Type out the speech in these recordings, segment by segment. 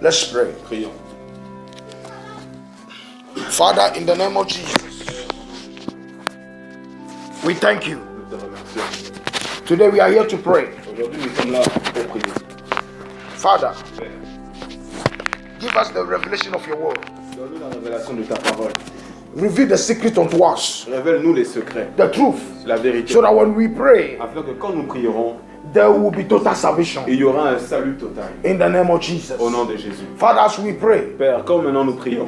Let's pray. Prions. Father, in the name of Jesus, we thank you. Nous te remercions. Today we are here to pray. Aujourd'hui, nous sommes là pour prier. Father, Père, give us the revelation of your word. donne-nous la révélation de ta parole. Reveal the secret unto us, Révèle-nous les secrets, the truth, la vérité, so that when we pray, afin que quand nous prierons, there will be total salvation. il y aura un salut total. In the name of Jesus. Au nom de Jésus. Father, as we pray, Père, quand maintenant nous prions,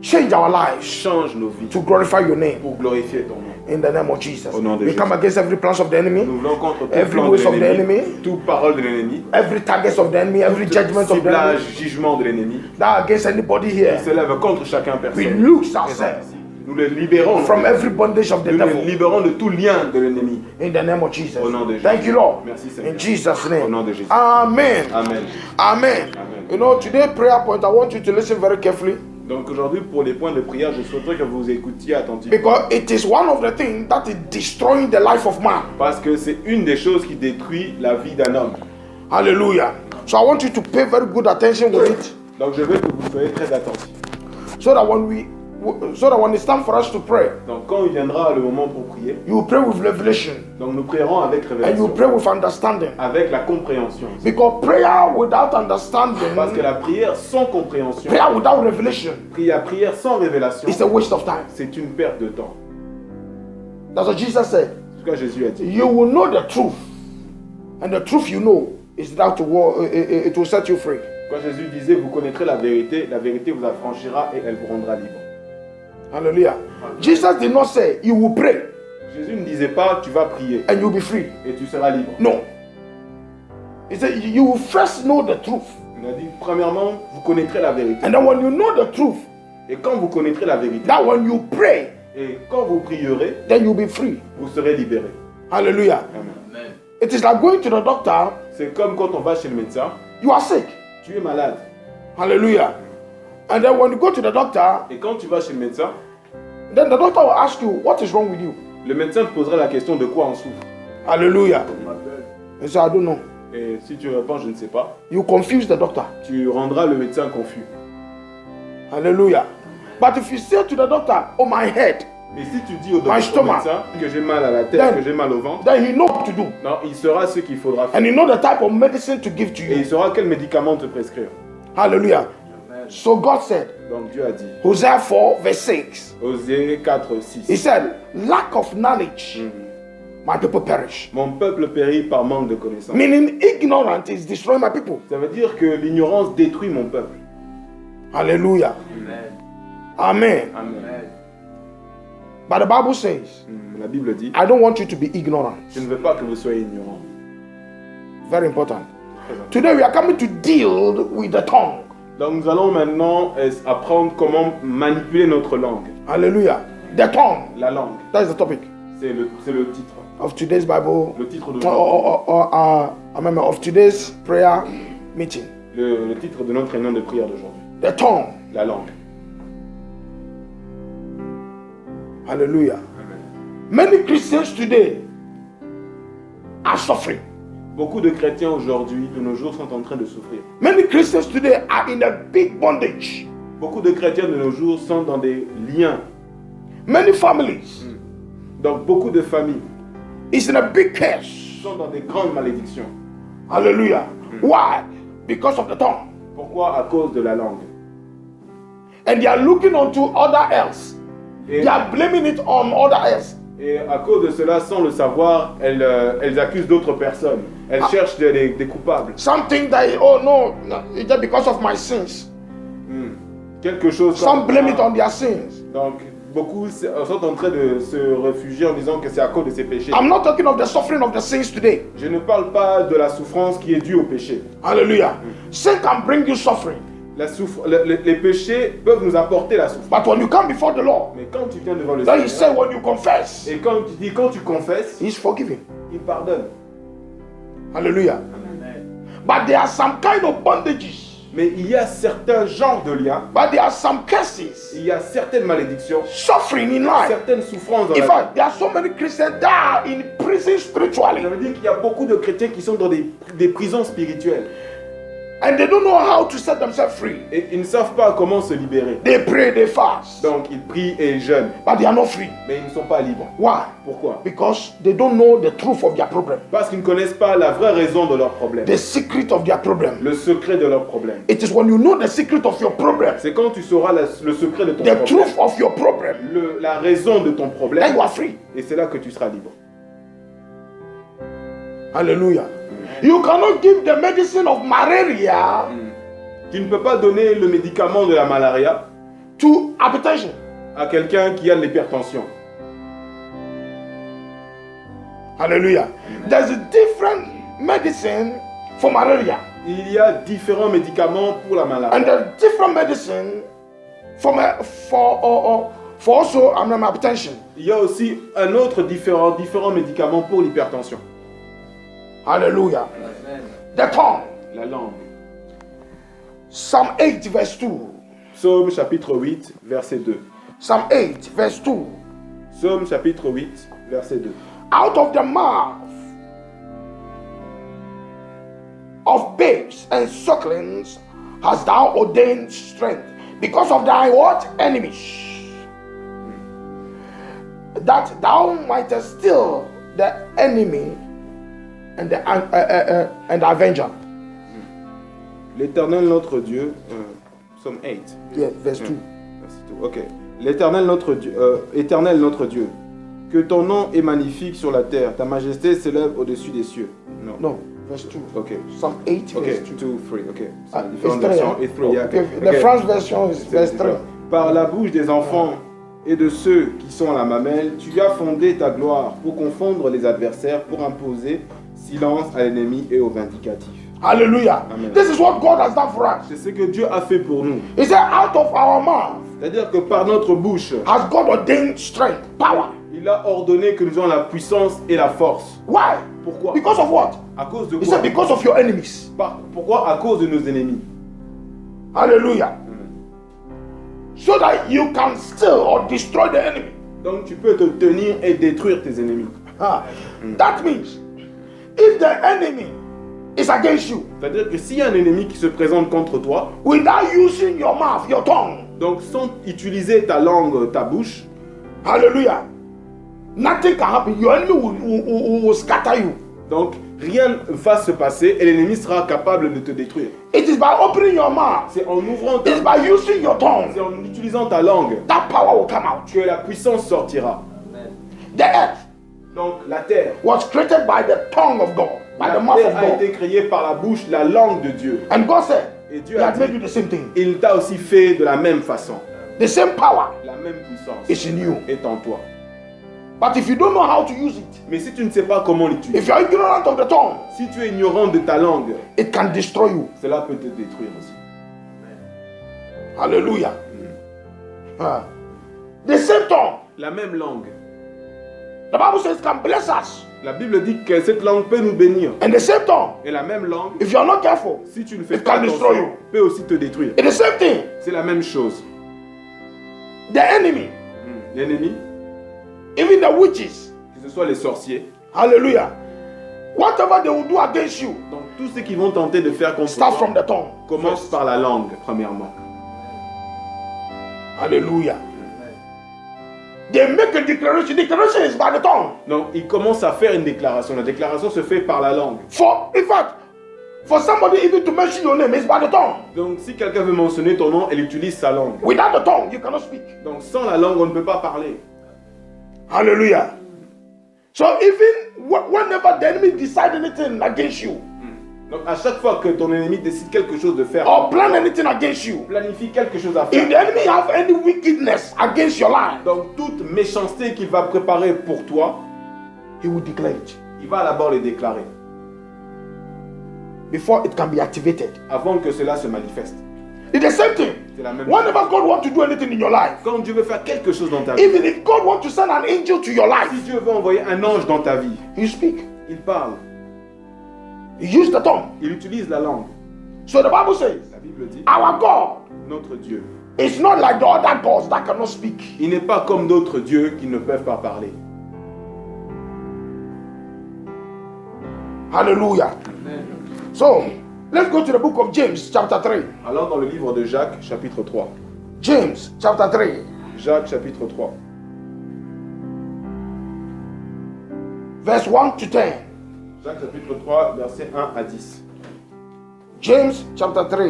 change our lives change nos vies to glorify your name. pour glorifier ton nom. In the name of Jesus. Au nom de We Jésus. come against every plans of the enemy, Nous voulons contre tout every plan de ways of the l'ennemi, enemy, toute parole de l'ennemi, every target of the enemy, every judgment of the ciblage, enemy, jugement de l'ennemi, that against anybody qui here. se lève contre chacun We personne. loose ourselves Nous les libérons. from every bondage of the Nous les devil. libérons de tout lien de l'ennemi. In the name of Jesus. Au nom de Jésus. Thank you, Lord. Merci, Seigneur. In Jesus' Au name. nom de Jésus. Amen. Amen. Amen. Amen. You know, today prayer point, I want you to listen very carefully, Donc aujourd'hui, pour les points de prière, je souhaiterais que vous écoutiez attentivement. because it is one of the things that is destroying the life of man. Parce que c'est une des choses qui détruit la vie d'un homme. Hallelujah. So I want you to pay very good attention with it, Donc je veux que vous soyez très attentifs. so that when it's time for us to pray, Donc quand il viendra le moment pour prier, you will pray with revelation donc nous prierons avec and you révélation, will pray with understanding. avec la compréhension. Because prayer without understanding, Parce que la prière sans compréhension, prayer without revelation, prière sans révélation, is a waste of time. c'est une perte de temps. That's what Jesus said. C'est ce que Jésus a dit. You will know the truth, and the truth you know is that it will set you free. Quand Jésus disait, vous connaîtrez la vérité vous affranchira et elle vous rendra libre. Hallelujah. Jesus did not say you will pray Jésus ne disait pas, tu vas prier and you'll be free. et tu seras libre. No. He said you will first know the truth, Il a dit, premièrement, vous connaîtrez la vérité. and then when you know the truth, Et quand vous connaîtrez la vérité, that when you pray, et quand vous prierez, then you'll be free. vous serez libéré. Hallelujah. Amen. It is like going to the doctor. C'est comme quand on va chez le médecin, You are sick. tu es malade. Hallelujah. And then when you go to the doctor, Et quand tu vas chez le médecin, then the doctor will ask you, what is wrong with you? le médecin te posera la question de quoi on souffre. Hallelujah. You say, I don't know. Et si tu réponds, je ne sais pas, You confuse the doctor. tu rendras le médecin confus. Hallelujah. But if you say to the doctor, oh, my head, Mais si tu dis au My au stomach. médecin que j'ai mal à la tête, Then- que j'ai mal au ventre, then he knows what to do. non, il saura ce qu'il faudra faire. And he knows the type of medicine to give to Et you. il saura quel médicament te prescrire. Hallelujah. So God said, Donc Dieu a dit, Hosea 4, verse 6, Osée 4, He 6. said, lack of knowledge, my people perish. Mon peuple périt par manque de connaissance. Meaning, ignorance is destroying my people. Ça veut dire que l'ignorance détruit mon peuple. Hallelujah. Amen. Amen. But the Bible says, La Bible dit, I don't want you to be ignorant. je ne veux pas que vous soyez ignorants. Very important. Très important. Today we are coming to deal with the tongue. Donc nous allons maintenant apprendre comment manipuler notre langue. Hallelujah. The tongue. La langue, That is the topic c'est le titre. of today's Bible, Le titre of today's prayer meeting. le titre de notre réunion de prière d'aujourd'hui. The tongue. La langue. Hallelujah. Many Christians today are suffering. Beaucoup de chrétiens aujourd'hui, de nos jours, sont en train de souffrir. Many Christians today are in a big bondage. Beaucoup de chrétiens de nos jours sont dans des liens. Many families Donc beaucoup de familles is in a big curse. sont dans des grandes malédictions. Hallelujah. Why? Because of the tongue. Pourquoi? À cause de la langue. And they are looking onto other else. Et, They are blaming it on other else. et à cause de cela, sans le savoir, elles accusent d'autres personnes. Elles cherchent des coupables. Something that, oh no, it's just because of my sins. Quelque chose Some comme blame ça. it on their sins. Donc beaucoup sont en train de se réfugier en disant que c'est à cause de ses péchés. I'm not talking of the suffering of the sins today. Je ne parle pas de la souffrance qui est due au péché. Hallelujah. Sin can bring you suffering. Les péchés peuvent nous apporter la souffrance. But when you come before the Lord, Mais quand tu viens devant le then he said Seigneur, when you confess, et quand tu confesses, he's forgiven. il pardonne. Hallelujah. But there are some kind of bondages. Mais il y a certains genres de liens, But there are some curses, il y a certaines malédictions, suffering in life. certaines souffrances dans In la vie. fact, there are so many Christians that are in prison spiritually. Ça veut dire qu'il y a beaucoup de chrétiens qui sont dans des prisons spirituelles. And they don't know how to set themselves free. Et ils ne savent pas comment se libérer. They pray, they fast, Donc ils prient et ils jeûnent, but they are not free. mais ils ne sont pas libres. Why? Pourquoi? Because they don't know the truth of their problem, Parce qu'ils ne connaissent pas la vraie raison de leurs problèmes, the secret of their problem. le secret de leurs problèmes. It is when you know the secret of your problem, C'est quand tu sauras le secret de ton the problème, truth of your problem, la raison de ton then problème, you are free. et c'est là que tu seras libre. Hallelujah. You cannot give the medicine of malaria Tu ne peux pas donner le médicament de la malaria to hypertension. à quelqu'un qui a de l'hypertension. Hallelujah. There's a different medicine for malaria, Il y a différents médicaments pour la malaria. and there's different medicine for also hypertension. Il y a aussi un autre différents médicaments pour l'hypertension. Hallelujah. The tongue. La langue. Psalm 8 verse 2. Psaume chapitre 8, verset 2. Psalm 8 verse 2. Psaume chapitre 8, verset 2. Out of the mouth of babes and sucklings hast thou ordained strength, because of thy what? Enemies, that thou mightest still the enemy and the avenger. L'Éternel notre Dieu, Psaume 8. Yeah, verse 2. Verset 2. Ok. L'Éternel notre Dieu, Éternel notre Dieu, que ton nom est magnifique sur la terre, ta majesté s'élève au-dessus des cieux. Non. No, verse 2. Ok. Psalm 8 Ok. verse 2. 2, 3. Ok. Ah, C'est différentes it's 3, versions. hein? It's 3, yeah, Okay, ok. the Ok. French version is verse 3. Par la bouche des enfants et de ceux qui sont à la mamelle, tu as fondé ta gloire pour confondre les adversaires, pour imposer silence à l'ennemi et au vindicatif. Hallelujah. Amen. This is what God has done for us. C'est ce que Dieu a fait pour nous. He said, out of our mouth C'est-à-dire que par notre bouche, has God ordained strength, power. il a ordonné que nous ayons la puissance et la force. Why? Pourquoi? Because of what? À cause de He quoi? said, because of your enemies. Pourquoi? À cause de nos ennemis. Hallelujah. So that you can still or destroy the enemy. Donc tu peux te tenir et détruire tes ennemis. That means if the enemy is against you, C'est-à-dire que s'il y a un ennemi qui se présente contre toi, without using your mouth, your tongue, donc sans utiliser ta langue, ta bouche, hallelujah, nothing can happen. Your enemy will scatter you. donc rien ne va se passer et l'ennemi sera capable de te détruire. It is by opening your mouth, C'est en ouvrant ta it's by using your c'est tongue, en utilisant ta langue that power will come out. que la puissance sortira. The earth Donc la terre, was created by the tongue of God, by la the mouth terre of a God. été créée par la bouche, la langue de Dieu. And God said, Et He Dieu a has made you dit, the same thing. il t'a aussi fait de la même façon. The same power La même puissance is in you. est en toi. But if you don't know how to use it, Mais si tu ne sais pas comment l'utiliser, if you are ignorant of the tongue, si tu es ignorant de ta langue, it can destroy you. cela peut te détruire aussi. Hallelujah. The same tongue, La même langue. the Bible says, can bless us. La Bible dit que cette langue peut nous bénir. And the same tongue, Et la même langue, if you are not careful, si tu ne fais it pas can destroy attention, you. peut aussi te détruire. It's the same thing. C'est la même chose. The enemy, L'ennemi, even the witches, que ce soit les sorciers, hallelujah, whatever they will do against you, donc tous ceux qui vont tenter de faire contre start toi, from the tongue. commence par la langue, premièrement. Hallelujah. They make a declaration. Declaration is by the tongue. Donc il commence à faire une déclaration. La déclaration se fait par la langue. In fact, for somebody even to mention your name, it's by the tongue. Donc si quelqu'un veut mentionner ton nom, elle utilise sa langue. Without the tongue, you cannot speak. Donc sans la langue, on ne peut pas parler. Hallelujah. So even whenever the enemy decide anything against you, Donc à chaque fois que ton ennemi décide quelque chose de faire, or plan anything against you, planifie quelque chose à if the faire, enemy have any wickedness against your life, donc toute méchanceté qu'il va préparer pour toi, he will declare it il va d'abord les déclarer before it can be activated. avant que cela se manifeste. It's the same thing. C'est la même chose. Whenever God wants to do anything in your life, Quand Dieu veut faire quelque chose dans ta vie, even if God wants to send an angel to your life, si Dieu veut envoyer un ange dans ta vie, you speak. il parle, You use the tongue. il utilise la langue. So the Bible says, La Bible dit, our God notre Dieu, is not like the other gods that cannot speak. il n'est pas comme d'autres dieux qui ne peuvent pas parler. Hallelujah. So, Let's go to the book of James, chapter 3. Allons dans le livre de Jacques, chapitre 3. James, chapter 3. Jacques, chapitre 3. Verse 1 to 10. Jacques, chapitre 3, versets 1 à 10. James, chapter 3.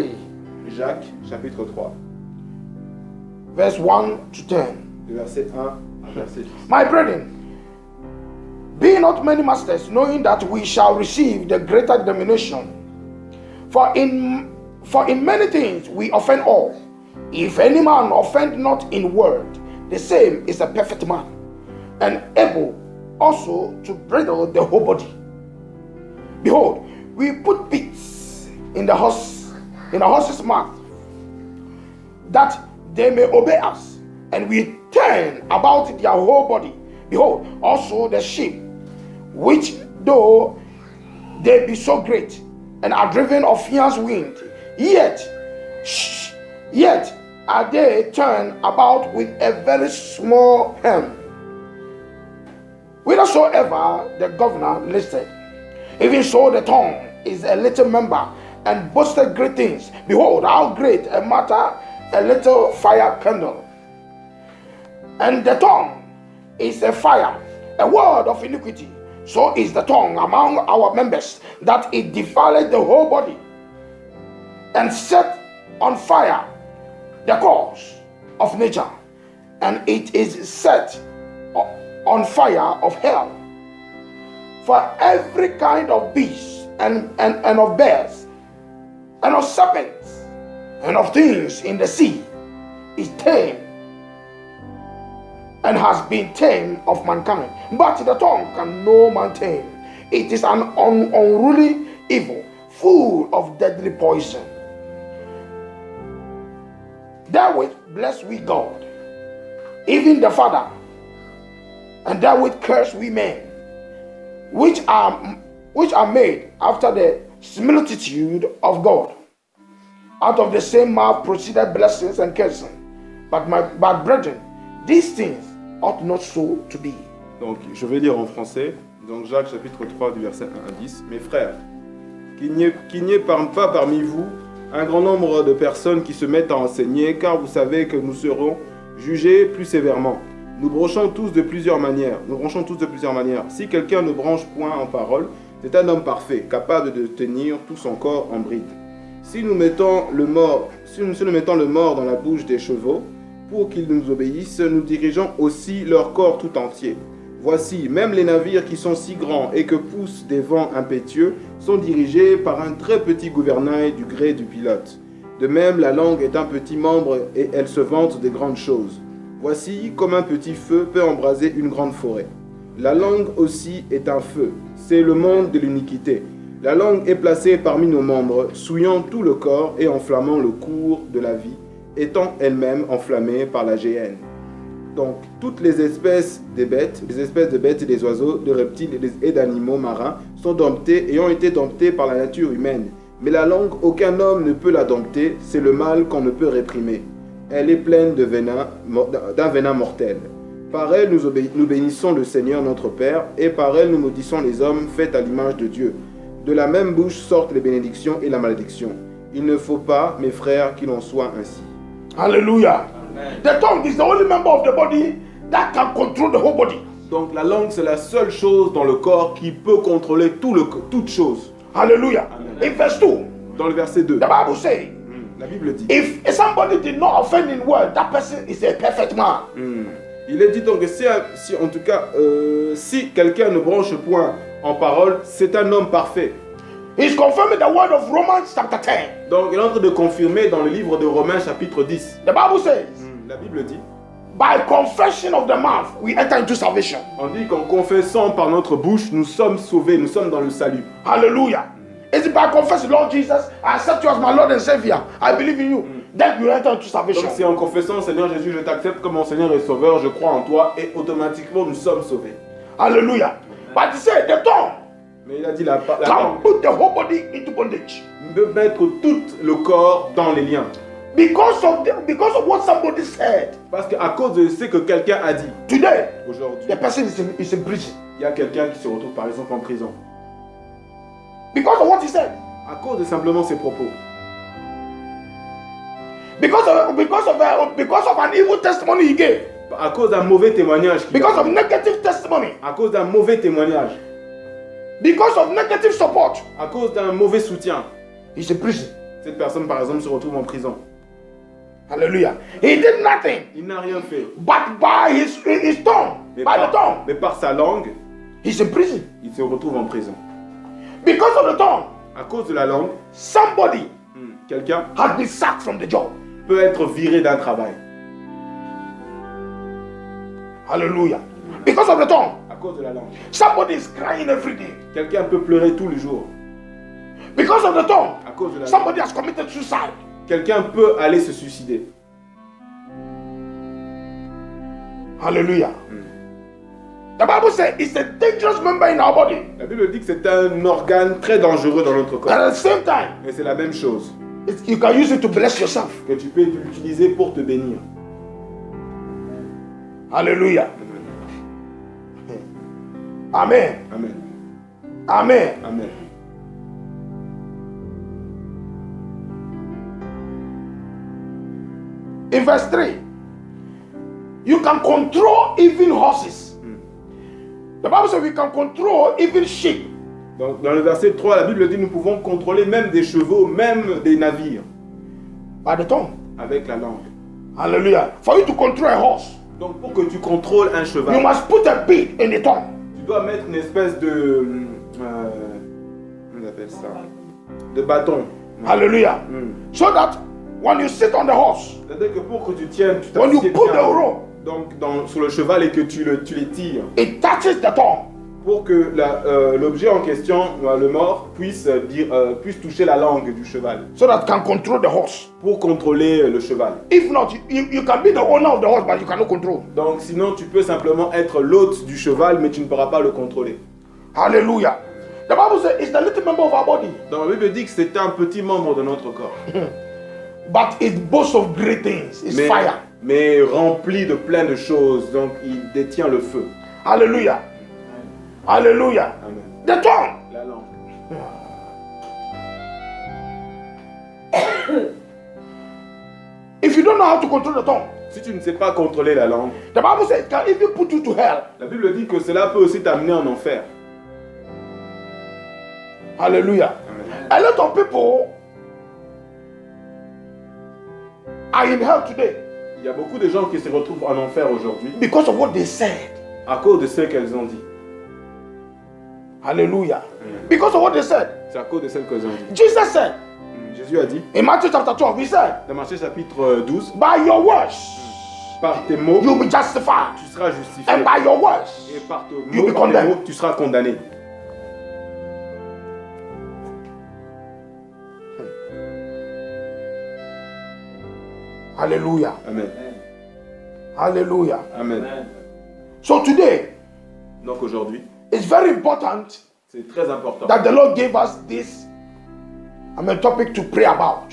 Jacques, chapitre 3, Verse 1 to 10. de verset 1 à verset 10. My brethren, be not many masters, knowing that we shall receive the greater denomination. For in many things we offend all. If any man offend not in word, the same is a perfect man, and able also to bridle the whole body. Behold, we put bits in the horse's mouth, that they may obey us, and we turn about their whole body. Behold, also the sheep, which though they be so great, and are driven of fierce wind, yet are they turned about with a very small helm, whithersoever the governor listed. Even so the tongue is a little member, and boasteth great things. Behold, how great a matter a little fire kindle. And the tongue is a fire, a word of iniquity. So is the tongue among our members, that it defileth the whole body, and set on fire the course of nature, and it is set on fire of hell. For every kind of beast, and of bears, and of serpents, and of things in the sea is tame, and has been tamed of mankind. But the tongue can no man tame. It is an unruly evil, full of deadly poison. Therewith bless we God, even the Father, and therewith curse we men, which are made after the similitude of God. Out of the same mouth proceeded blessings and cursing. But brethren, these things ought not so to be. Donc, je vais lire en français. Donc, Jacques, chapitre 3, du verset 1 à 10. Mes frères, qu'il n'y ait pas parmi vous un grand nombre de personnes qui se mettent à enseigner, car vous savez que nous serons jugés plus sévèrement. Nous branchons tous de plusieurs manières. Si quelqu'un ne branche point en parole, c'est un homme parfait, capable de tenir tout son corps en bride. Si nous mettons le mort dans la bouche des chevaux, pour qu'ils nous obéissent, nous dirigeons aussi leur corps tout entier. Voici, même les navires qui sont si grands et que poussent des vents impétueux sont dirigés par un très petit gouvernail du gré du pilote. De même, la langue est un petit membre et elle se vante des grandes choses. Voici, comme un petit feu peut embraser une grande forêt. La langue aussi est un feu, c'est le monde de l'iniquité. La langue est placée parmi nos membres, souillant tout le corps et enflammant le cours de la vie, étant elle-même enflammée par la géhenne. Donc, toutes les espèces de bêtes et des oiseaux, de reptiles et d'animaux marins sont domptées et ont été domptées par la nature humaine. Mais la langue, aucun homme ne peut la dompter, c'est le mal qu'on ne peut réprimer. Elle est pleine d'un venin mortel. Par elle, nous bénissons le Seigneur notre Père, et par elle, nous maudissons les hommes faits à l'image de Dieu. De la même bouche sortent les bénédictions et la malédiction. Il ne faut pas, mes frères, qu'il en soit ainsi. Hallelujah. Amen. The tongue is the only member of the body that can control the whole body. Donc la langue, c'est la seule chose dans le corps qui peut contrôler toute chose. Hallelujah. Amen. In verse 2, dans le verset 2, the Bible says, la Bible dit, if somebody did not offend in word, that person is a perfect man. Il est dit donc que si quelqu'un ne branche point en parole, c'est un homme parfait. He's confirming the word of Romans chapter 10. Donc il est en train de confirmer dans le livre de Romains chapitre 10. The Bible says, la Bible dit, by confession of the mouth, we enter into salvation. On dit qu'en confessant par notre bouche, nous sommes sauvés, nous sommes dans le salut. Hallelujah. Is it by confessing, Lord Jesus, I accept you as my Lord and Savior, I believe in you, then you enter into salvation. Donc c'est en confessant, Seigneur Jésus, je t'accepte comme mon Seigneur et Sauveur, je crois en toi, et automatiquement nous sommes sauvés. Hallelujah. But he said, the tongue, mais il a dit la can put the whole body into bondage. De mettre tout le corps dans les liens. Because of what somebody said. Parce qu'à cause de ce que quelqu'un a dit. Today, aujourd'hui, the person is in prison. Il y a quelqu'un qui se retrouve par exemple en prison. Because of what he said. À cause de simplement ses propos. Because of an evil testimony he gave. À cause d'un mauvais témoignage. Because of negative testimony. À cause d'un mauvais témoignage. Because of negative support. À cause d'un mauvais soutien. He's in prison. Cette personne, par exemple, se retrouve en prison. Hallelujah. He did nothing. Il n'a rien fait. But by his tongue, Mais par sa langue, he's in prison. il se retrouve en prison. Because of the tongue, À cause de la langue, somebody quelqu'un has been sacked from the job. peut être viré d'un travail. Hallelujah. Because of the tongue, À cause de la langue. somebody is crying every day. Quelqu'un peut pleurer tous les jours. Because of the tongue, À cause de la langue. somebody has committed suicide. Quelqu'un peut aller se suicider. Hallelujah. The Bible says it's a dangerous member in our body. La Bible dit que c'est un organe très dangereux dans notre And corps. at the same time, Et c'est la même chose you can use it to bless yourself. que tu peux l'utiliser pour te bénir. Hallelujah. Amen. Amen. Amen. Amen. In verse 3, you can control even horses. The Bible says we can control even sheep. Dans le verset 3, la Bible dit nous pouvons contrôler même des chevaux, même des navires, By the tongue. avec la langue. Hallelujah. For you to control a horse, Donc pour que tu contrôles un you cheval, must put a bit in the tongue. tu dois mettre une espèce de... on appelle ça de bâton. Hallelujah. Mm. So that when you sit on the horse, C'est-à-dire que pour que tu tiennes, tu when you t'assieds put the bien, rope, donc sur le cheval et que tu les tires, it touches the tongue. pour que l'objet en question, le mort, puisse toucher la langue du cheval, So that it can control the horse. pour contrôler le cheval. If not, you can be the owner of the horse, but you cannot control. Donc sinon, tu peux simplement être l'hôte du cheval, mais tu ne pourras pas le contrôler. Hallelujah. The Bible says it's the little member of our body, Donc la Bible dit que c'est un petit membre de notre corps, but it boasts of great things. It's fire. mais rempli de plein de choses, donc il détient le feu. Hallelujah. Hallelujah. Amen. The tongue. La langue. If you don't know how to control the tongue, Si tu ne sais pas contrôler la langue, the Bible says it can even put you to hell. la Bible dit que cela peut aussi t'amener en enfer. Hallelujah. Amen. A lot of people are in hell today Il y a beaucoup de gens qui se retrouvent en enfer aujourd'hui because of what they said. à cause de ce qu'elles ont dit. Hallelujah. Because of what they said. C'est à cause de ce qu'elles ont dit. Jesus said Jésus a dit, in Matthew chapter 12, he said, dans Matthieu chapitre 12, by your words, par tes mots, you'll be justified. tu seras justifié. And by your words, Et par tes you'll be mots, condemned. tu seras condamné. hallelujah. Amen. Hallelujah. Amen. So today, Donc aujourd'hui, it's very important c'est très important that the Lord gave us this topic to pray about.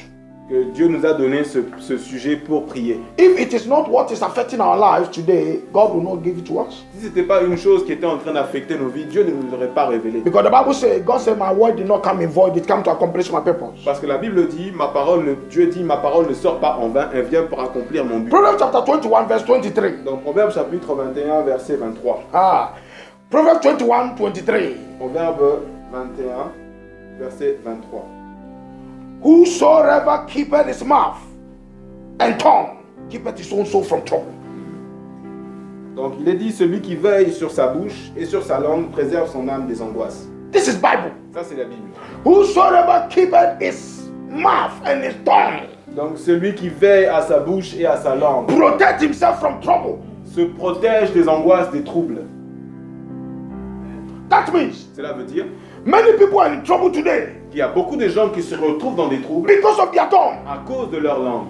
que Dieu nous a donné ce sujet pour prier. If it is not what is affecting our lives today, God will not give it to us. Si ce n'était pas une chose qui était en train d'affecter nos vies, Dieu ne nous l'aurait pas révélé. Because the Bible says, God said, my word did not come in void, it came to accomplish my purpose. Parce que la Bible dit, Dieu dit, ma parole ne sort pas en vain, elle vient pour accomplir mon but. Proverbs chapter 21, verse 23. Donc Proverbe chapitre 21, verset 23. Proverbs 21, 23. Proverbe 21, verset 23. Whosoever keepeth his mouth and tongue, keepeth his own soul from trouble. Donc il est dit, celui qui veille sur sa bouche et sur sa langue préserve son âme des angoisses. This is Bible. Ça c'est la Bible. Whosoever keepeth his mouth and his tongue, Donc celui qui veille à sa bouche et à sa langue protect himself from trouble. se protège des angoisses, des troubles. That means Cela veut dire many people are in trouble today qu'il y a beaucoup de gens qui se retrouvent dans des troubles because of their tongue. à cause de leur langue.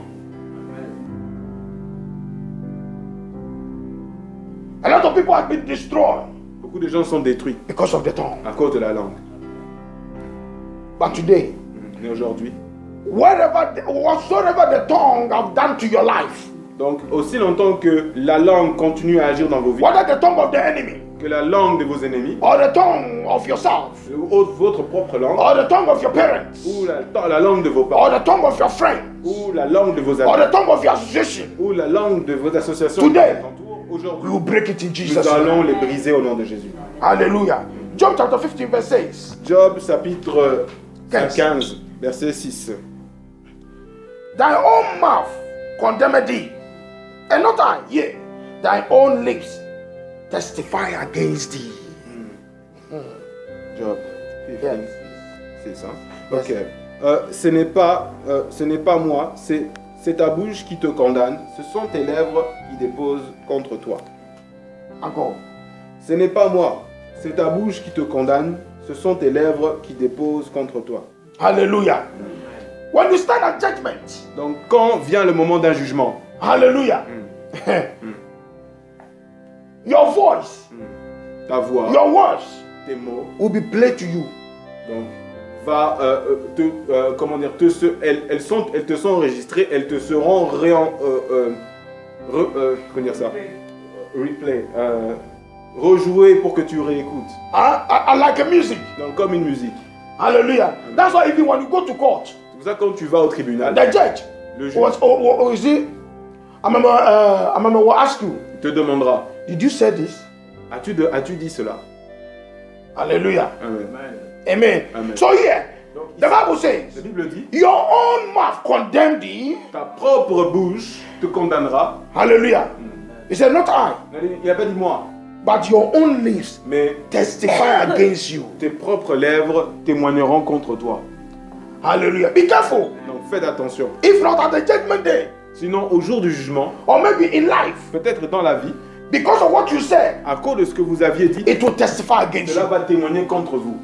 A lot of people have been destroyed Beaucoup de gens sont détruits because of the tongue. à cause de la langue. But today, Mais aujourd'hui, whatsoever the tongue have done to your life, donc aussi longtemps que la langue continue à agir dans vos vies, whether the tongue of the enemy, que la langue de vos ennemis, or the tongue of yourself, ou votre propre langue, or the tongue of your parents, ou la langue de vos or parents, the tongue of your friends, ou la langue de vos or amis, the tongue of your association, ou la langue de vos associations Today, qui vous entourent, we aujourd'hui, will break it in Jesus' nous allons name. les briser au nom de Jésus. Hallelujah. Job chapter 15 verse 6. Job chapitre 15. 15, verset 6. Thy own mouth condemned thee, and not I, yea, thy own lips testify against thee. Job 15, Yes. 6. Hein? Yes. Ok. Ce n'est pas moi, c'est ta bouche qui te condamne, ce sont tes lèvres qui déposent contre toi. Encore. Ce n'est pas moi, c'est ta bouche qui te condamne, ce sont tes lèvres qui déposent contre toi. Hallelujah. When you stand at judgment, Donc quand vient le moment d'un jugement, hallelujah, your voice, ta voix, your words tes mots, will be played to you. donc, va elles te sont enregistrées, elles te seront comment dire ça? Replay, rejouées pour que tu réécoutes. I like a music. Donc comme une musique. Hallelujah. That's why even when you go to court, C'est pour ça que quand tu vas au tribunal, the judge le juge was I remember will ask you, te demandera, did you say this? as-tu dit cela? Hallelujah. Amen. Amen. Amen. So here, Donc, the ici, Bible says, la Bible dit, your own mouth condemned thee. ta propre bouche te condamnera. Hallelujah. He said, not I, Il n'a pas dit moi, but your own lips mais testify against you. tes propres lèvres témoigneront contre toi. Hallelujah. Be careful. Donc faites attention. If not at the judgment day, Sinon, au jour du jugement, or maybe in life, peut-être dans la vie, because of what you said, à cause de ce que vous aviez dit, it will testify against cela you. va témoigner contre vous.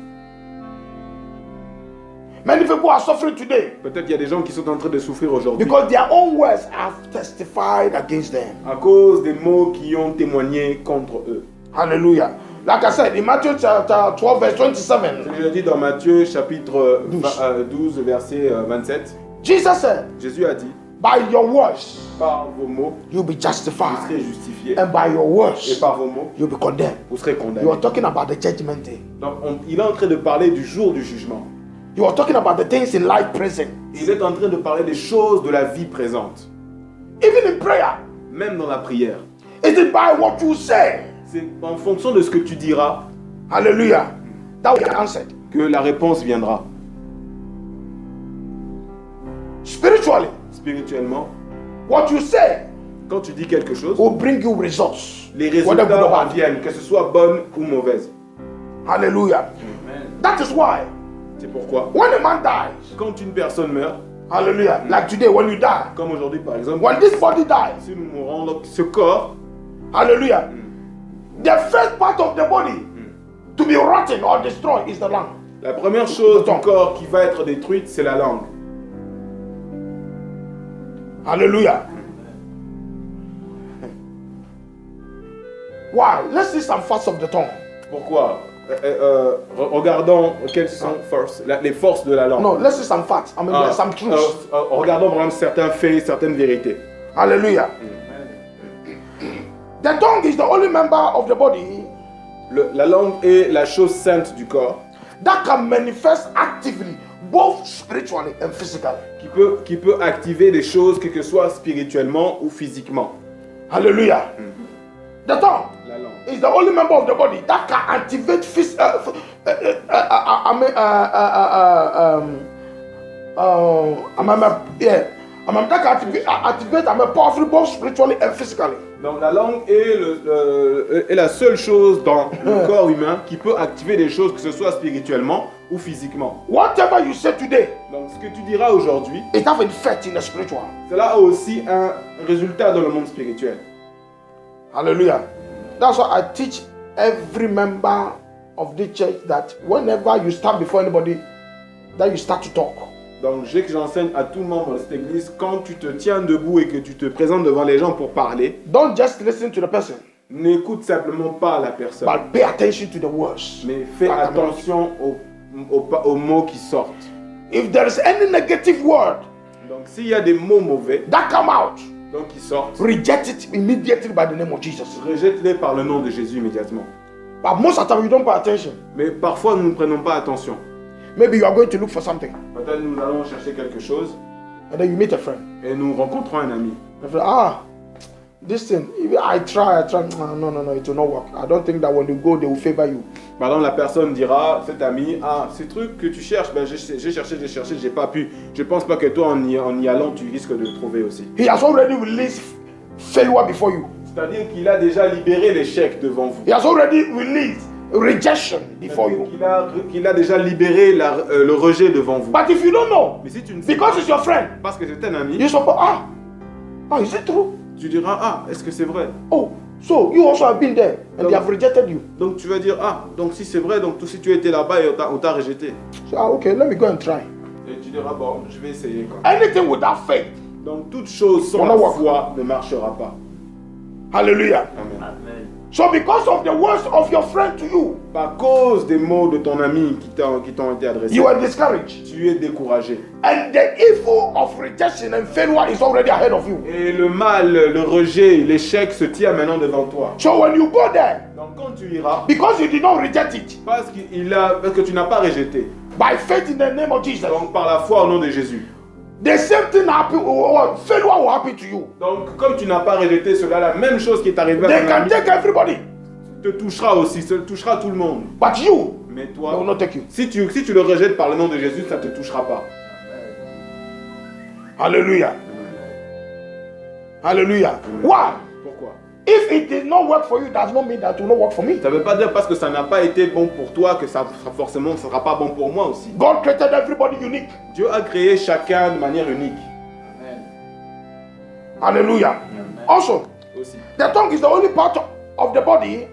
Many people are suffering today Peut-être qu'il y a des gens qui sont en train de souffrir aujourd'hui because their own words have testified against them. à cause des mots qui ont témoigné contre eux. Hallelujah. Like I said, in Matthew chapter 12, verse 27, C'est déjà dit dans Matthieu chapitre 12. 12, verset 27. Jesus said, Jésus a dit, by your words, par vos mots, you'll be vous serez justified. justifiés. And by your Et words, par vos mots, you'll be condemned. vous serez You condamnés. are talking about the judgment day. Donc, il est en train de parler du jour du jugement. You are talking about the things in life present. Il est en train de parler des choses de la vie présente. Even in prayer, Même dans la prière. is it by what you say? C'est en fonction de ce que tu diras Hallelujah. That will be answered. que la réponse viendra. Spiritually, Spirituellement, what you say quand tu dis quelque chose, will bring you results. les Whether good or résultats bad. viennent, que ce soit bonne ou mauvaise. Hallelujah. That is why C'est pourquoi, when a man dies, quand une personne meurt, hallelujah, like today when you die, comme aujourd'hui par exemple, when this body dies, si nous mourons, donc ce corps, hallelujah, the first part of the body to be rotten or destroyed is the lung. la première chose Attends. du corps qui va être détruite, c'est la langue. Hallelujah. Why? Let's see some facts of the tongue. Pourquoi regardons quelles sont les forces de la langue. No, let's see some facts. I mean, Ah, some truths. regardons vraiment certains faits, certaines vérités. Hallelujah. The tongue is the only member of the body La langue est la chose sainte du corps that can manifest actively, both spiritually and physically. qui peut activer des choses, que ce soit spirituellement ou physiquement. Hallelujah. The tongue La langue. is the only member of the body that can activate activate powerfully both spiritually and physically. Donc la langue est la seule chose dans le corps humain qui peut activer des choses, que ce soit spirituellement ou physiquement. Whatever you say today, Donc ce que tu diras aujourd'hui, it have an effect in the spiritual. cela a aussi un résultat dans le monde spirituel. Hallelujah. That's why I teach every member of the church that whenever you stand before anybody, that you start to talk. Donc j'enseigne à tout membre de cette église, quand tu te tiens debout et que tu te présentes devant les gens pour parler, Don't just listen to the person, n'écoute simplement pas la personne, but pay attention to the words. mais fais attention aux mots qui sortent. If there is any negative word Donc s'il y a des mots mauvais that come out, donc qui sortent, reject it immediately by the name of Jesus. rejette-les par le nom de Jésus immédiatement. But most of the time you don't pay attention. Mais parfois, nous ne prenons pas attention. Maybe you are going to look for something. Peut-être nous allons chercher quelque chose And then you meet a friend. et nous rencontrons un ami. The friend, this thing, I try. No, it will not work. I don't think that when you go, they will favor you. Par exemple, la personne dira, cet ami, ces trucs que tu cherches, ben, j'ai cherché, j'ai pas pu. Je pense pas que toi, en y allant, tu risques de le trouver aussi. He has already released failure before you. C'est-à-dire qu'il a déjà libéré l'échec devant vous. He has already released rejection before you. Qu'il a déjà libéré le rejet devant vous. But if you don't know, Mais si tu ne sais because pas, it's your friend, parce que c'est un ami, you suppose, is it true? tu diras, est-ce que c'est vrai? Oh, so you also have been there and Donc- they have rejected you. Donc tu vas dire, donc si c'est vrai, donc si tu étais là-bas et on t'a rejeté. So, okay, let me go and try. Et tu diras, bon, je vais essayer quoi. Anything without faith. Donc toute chose sans On la va voir. foi ne marchera pas. Hallelujah. Amen. So because of the words of your friend to you, Par cause des mots de ton ami qui t'ont été adressés, you are discouraged. tu es découragé. And the evil of rejection and failure is already ahead of you. Et le mal, le rejet, l'échec se tient maintenant devant toi. So when you go there, Donc quand tu iras, because you did not reject it, parce que tu n'as pas rejeté, by faith in the name of Jesus, donc par la foi au nom de Jésus. the same thing happen, or failure will happen to you. Donc comme tu n'as pas rejeté cela, la même chose qui est arrivée à They ton can ami take everybody, te touchera aussi, ça touchera tout le monde. but you, Mais they will toi, not take you. si tu le rejettes par le nom de Jésus, ça ne te touchera pas. Hallelujah. Hallelujah. Why? Pourquoi? If it did not work for you, does not mean that it will not work for me. Ça ne veut pas dire parce que ça n'a pas été bon pour toi que ça forcément ne sera pas bon pour moi aussi. God created everybody unique. Dieu a créé chacun de manière unique Hallelujah. Also, aussi. the tongue is the only part of the body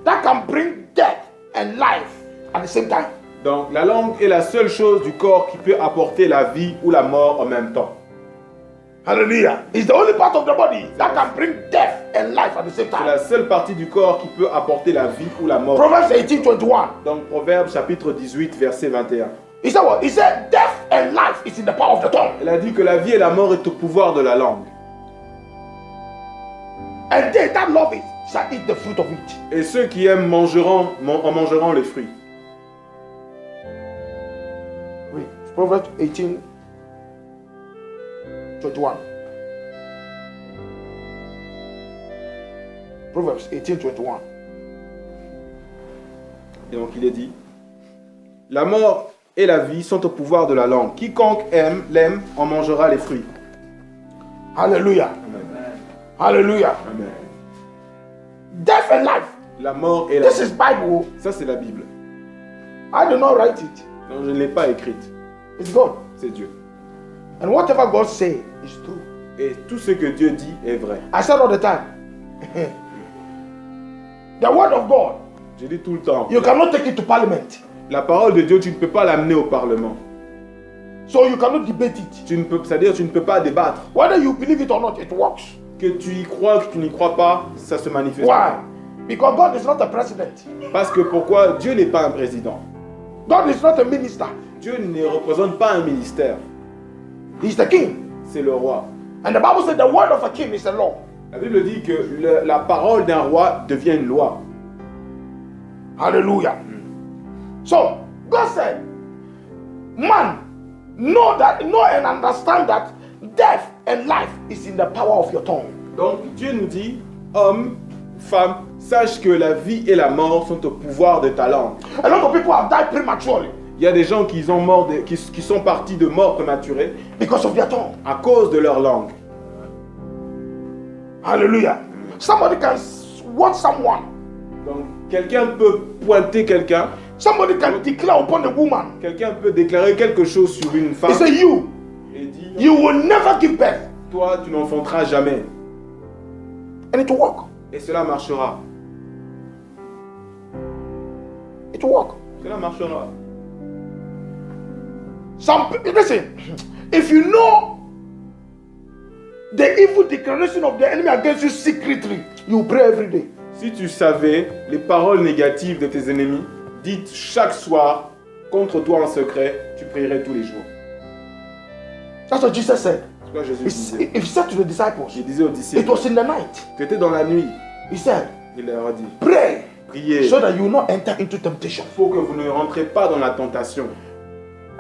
that can bring death and life at the same time. Donc la langue est la seule chose du corps qui peut apporter la vie ou la mort en même temps. Hallelujah. It's the only part of the body that can bring death and life at the same C'est time. la seule partie du corps qui peut apporter la vie ou la mort. Proverbs 18:21. Donc Proverbe chapitre 18 verset 21. He said what? He said death and life is in the power of the tongue. Elle a dit que la vie et la mort est au pouvoir de la langue. And they that love it shall eat the fruit of it. Et ceux qui aiment en mangeront les fruits. Read. Proverbs 18:21. Proverbs 18:21. Et donc il est dit, la mort et la vie sont au pouvoir de la langue. Quiconque l'aime en mangera les fruits. Hallelujah. Amen. Hallelujah. Amen. Death and life. La mort et la This is vie. Bible. Ça c'est la Bible. I did not write it. Non, je ne l'ai pas écrite. It's God. C'est Dieu. And whatever God say is true. Et tout ce que Dieu dit est vrai. I said all the time. The word of God, Je dis tout le temps. you cannot take it to parliament. La parole de Dieu, tu ne peux pas l'amener au Parlement. So you cannot debate it. C'est-à-dire tu ne peux pas débattre. Whether you believe it or not, it works. Que tu y crois, que tu n'y crois pas, ça se manifeste. Why? Because God is not a president. Parce que pourquoi? Dieu n'est pas un président. God is not a minister. Dieu ne représente pas un ministère. He's the king. C'est le roi. And the Bible said the word of a king is a law. La Bible dit que la parole d'un roi devient une loi. Hallelujah. So God said, man, know and understand that death and life is in the power of your tongue. Donc Dieu nous dit, homme, femme, sache que la vie et la mort sont au pouvoir de ta langue. A lot of people have died prematurely Il y a des gens qui sont partis de mort prématurée because of their tongue. à cause de leur langue. Hallelujah. Somebody can watch someone. Donc quelqu'un peut pointer quelqu'un, Somebody can declare upon a woman. quelqu'un peut déclarer quelque chose sur une femme He said, you et dire, will never give birth. toi tu n'enfanteras jamais. And it will work. Et cela marchera. It will work. Cela marchera. Listen, if you know the evil declaration of the enemy against you secretly, you pray every day. Si tu savais les paroles négatives de tes ennemis, dites chaque soir contre toi en secret, tu prierais tous les jours. That's what Jesus said. C'est quoi Jésus disait. He said to the disciples, Il disait aux it disciples, was in the night. c'était dans la nuit. He said, Il leur a dit, pray Priez so that you will not enter into temptation. pour que vous ne rentrez pas dans la tentation.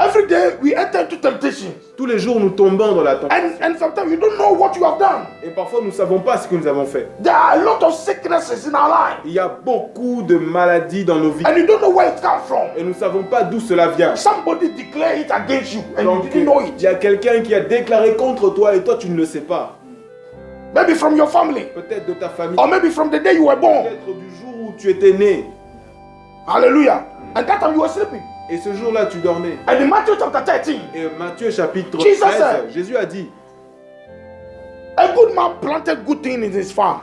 Every day we enter into temptations. Tous les jours, nous tombons dans la tentation. And sometimes you don't know what you have done. Et parfois, nous ne savons pas ce que nous avons fait. There are a lot of sicknesses in our life. Il y a beaucoup de maladies dans nos vies. And you don't know where it comes from. Et nous ne savons pas d'où cela vient. Somebody declare it against you and Donc, you didn't know il it. y a quelqu'un qui a déclaré contre toi et toi, tu ne le sais pas. Maybe from your family. Peut-être de ta famille. Or maybe from the day you were born. Peut-être du jour où tu étais né. Hallelujah. And that time you were sleeping. Et ce jour-là, tu dormais. And in Matthew chapter 13, Et Matthieu chapitre Jesus 13, said- Jésus a dit, a good man planted good thing in his farm.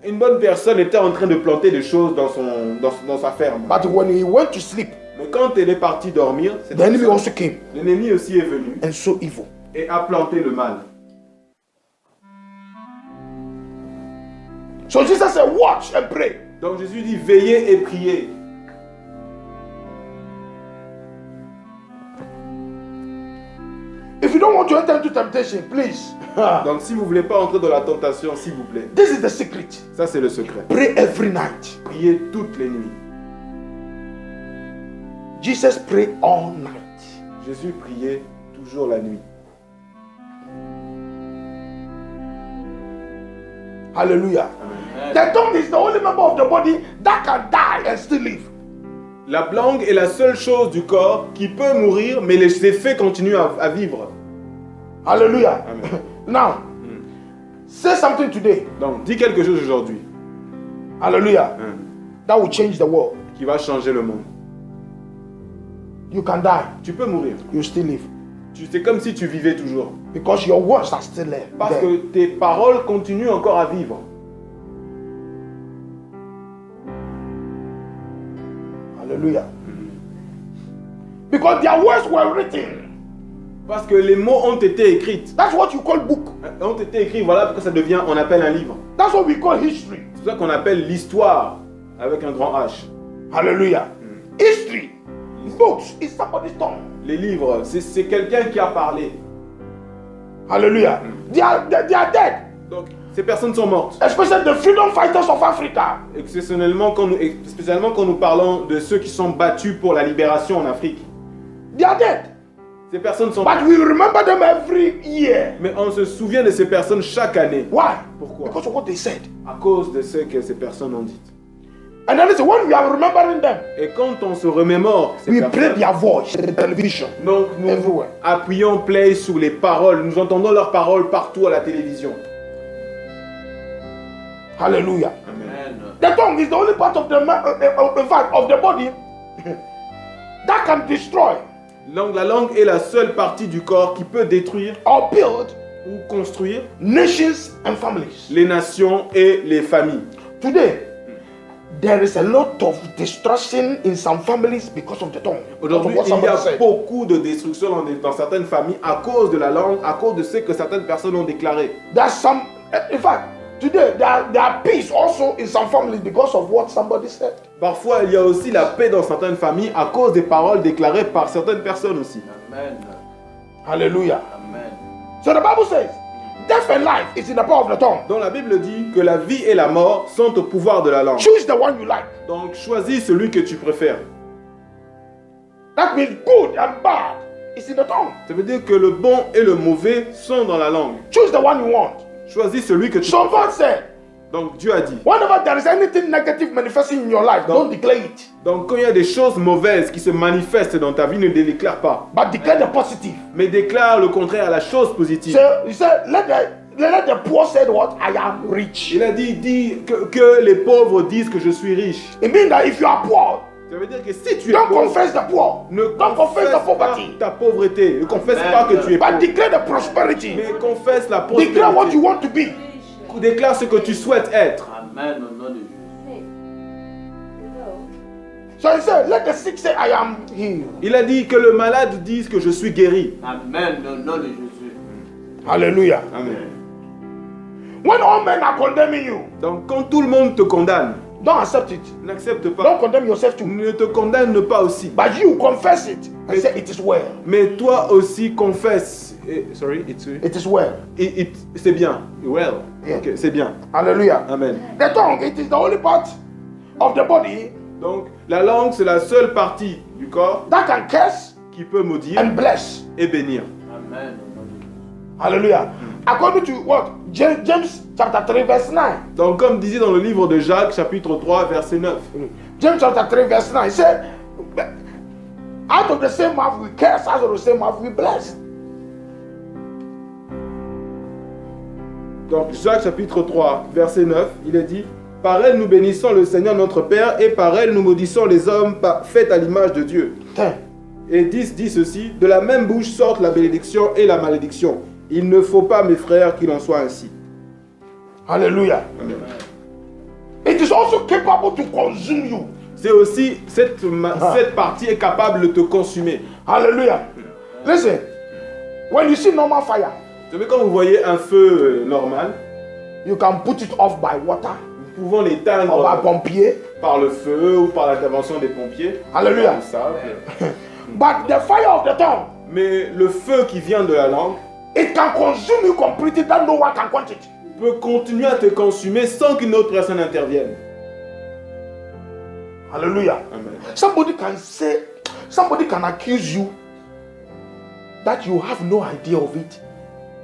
une bonne personne était en train de planter des choses dans sa ferme. But when he went to sleep, Mais quand elle est partie dormir, the enemy also came l'ennemi aussi est venu and so evil. et a planté le mal. So Jesus said, watch and pray. Donc Jésus dit, veillez et priez. If you don't want to enter into temptation, please. Donc si vous ne voulez pas entrer dans la tentation, s'il vous plaît, This is the secret. ça c'est le secret. Pray every night. Priez toutes les nuits. Jesus prayed all night. Jésus priait toujours la nuit. Hallelujah. The tongue is the only member of the body that can die and still live. La langue est la seule chose du corps qui peut mourir, mais les effets continuent à vivre. Hallelujah. Amen. Now, say something today. Donc dis quelque chose aujourd'hui Hallelujah. That will change the world. qui va changer le monde. You can die. Tu peux mourir. You still live. C'est comme si tu vivais toujours. Because your words are still there. Parce que tes paroles continuent encore à vivre. Hallelujah. Because their words were written. Parce que les mots ont été écrits. That's what you call book. Ont été écrits, voilà pourquoi ça devient, on appelle un livre. That's what we call history. C'est ça qu'on appelle l'histoire avec un grand H. Hallelujah. History. Books is somebody's tongue. Les livres, c'est quelqu'un qui a parlé. Hallelujah. They are dead. Donc, ces personnes sont mortes. Especially the freedom fighters of Africa. Spécialement quand nous parlons de ceux qui sont battus pour la libération en Afrique. They are dead. Ces personnes sont But we remember them every year. Mais on se souvient de ces personnes chaque année. Why? Pourquoi? Because of what they said. À cause de ce que ces personnes ont dit. And then listen, when we are remembering them, Et quand on se remémore ces we play personnes, their voice on television. donc nous Everywhere. appuyons play sur les paroles. Nous entendons leurs paroles partout à la télévision. Hallelujah. Amen. The tongue is the only part of the of the body that can destroy Donc la langue est la seule partie du corps qui peut détruire or build ou construire nations and families. les nations et les familles. Today, there is a lot of destruction in some families because of the tongue. Aujourd'hui, Because of what il y a somebody said. beaucoup de destruction dans certaines familles à cause de la langue, à cause de ce que certaines personnes ont déclaré. There's some, in fact, today there are peace also in some families because of what somebody said. Parfois, il y a aussi la paix dans certaines familles à cause des paroles déclarées par certaines personnes aussi. Amen. Hallelujah. Amen. So the Bible says, death and life is in the power of the tongue. Donc la Bible dit que la vie et la mort sont au pouvoir de la langue. Choose the one you like. Donc choisis celui que tu préfères. That means good and bad is in the tongue. Ça veut dire que le bon et le mauvais sont dans la langue. Choose the one you want. Choisis celui que tu So préfères. God said, Donc Dieu a dit. whenever there is anything negative manifesting in your life, don't declare it, Donc quand il y a des choses mauvaises qui se manifestent dans ta vie, ne les déclare pas. but declare the positive. Mais déclare le contraire à la chose positive. So he said, let the poor say what? I am rich. Il a dit que les pauvres disent que je suis riche. It means that if you are poor, Ça veut dire que si tu es don't pauvre, confess the poor. ne Don't confess confesse the pas poverty. ta pauvreté. Ne confesse Amen. pas que tu es But pauvre. declare the prosperity. Mais confesse la Declare what you prospérité. want to be. Déclare ce que tu souhaites être. Amen au nom de Jésus. So he said, let the sick say, I am healed. Il a dit que le malade dise que je suis guéri. Amen au nom de Jésus. Hallelujah. Amen. When all men are condemning you, Donc quand tout le monde te condamne, don't accept it. n'accepte Don't pas. condemn yourself too. Ne te condamne pas aussi. But you confess it and say, it is well. Mais toi aussi confesse. It is well. C'est bien. Well. Yeah. Ok, c'est bien. Hallelujah. Amen. The tongue, it is the only part of the body Donc, la langue, c'est la seule partie du corps that can curse qui peut maudire and bless. et bénir. Amen. Au nom de Jésus. Hallelujah. According to what? James chapter 3 verse 9. Donc, comme disait dans le livre de Jacques, chapitre 3, verset 9. James chapter 3 verse 9. He said, out of the same mouth we curse, out of the same mouth we bless. Donc, Jacques, chapitre 3, verset 9, il est dit: par elle nous bénissons le Seigneur notre Père, et par elle nous maudissons les hommes faits à l'image de Dieu. 10. Et 10 dit ceci: de la même bouche sortent la bénédiction et la malédiction. Il ne faut pas, mes frères, qu'il en soit ainsi. Hallelujah. Amen. It is also capable to consume you. C'est aussi, cette partie est capable de te consumer. Hallelujah. Listen, when you see normal fire, Vous savez, quand vous voyez un feu normal, you can put it off by water nous pouvons l'éteindre or by pompier. par le feu ou par l'intervention des pompiers. Hallelujah. Comme ça. But the fire of the tongue, Mais le feu qui vient de la langue it can consume you completely that no one can quench it. peut continuer à te consumer sans qu'une autre personne intervienne. Hallelujah. Amen. Somebody can accuse you that you have no idea of it,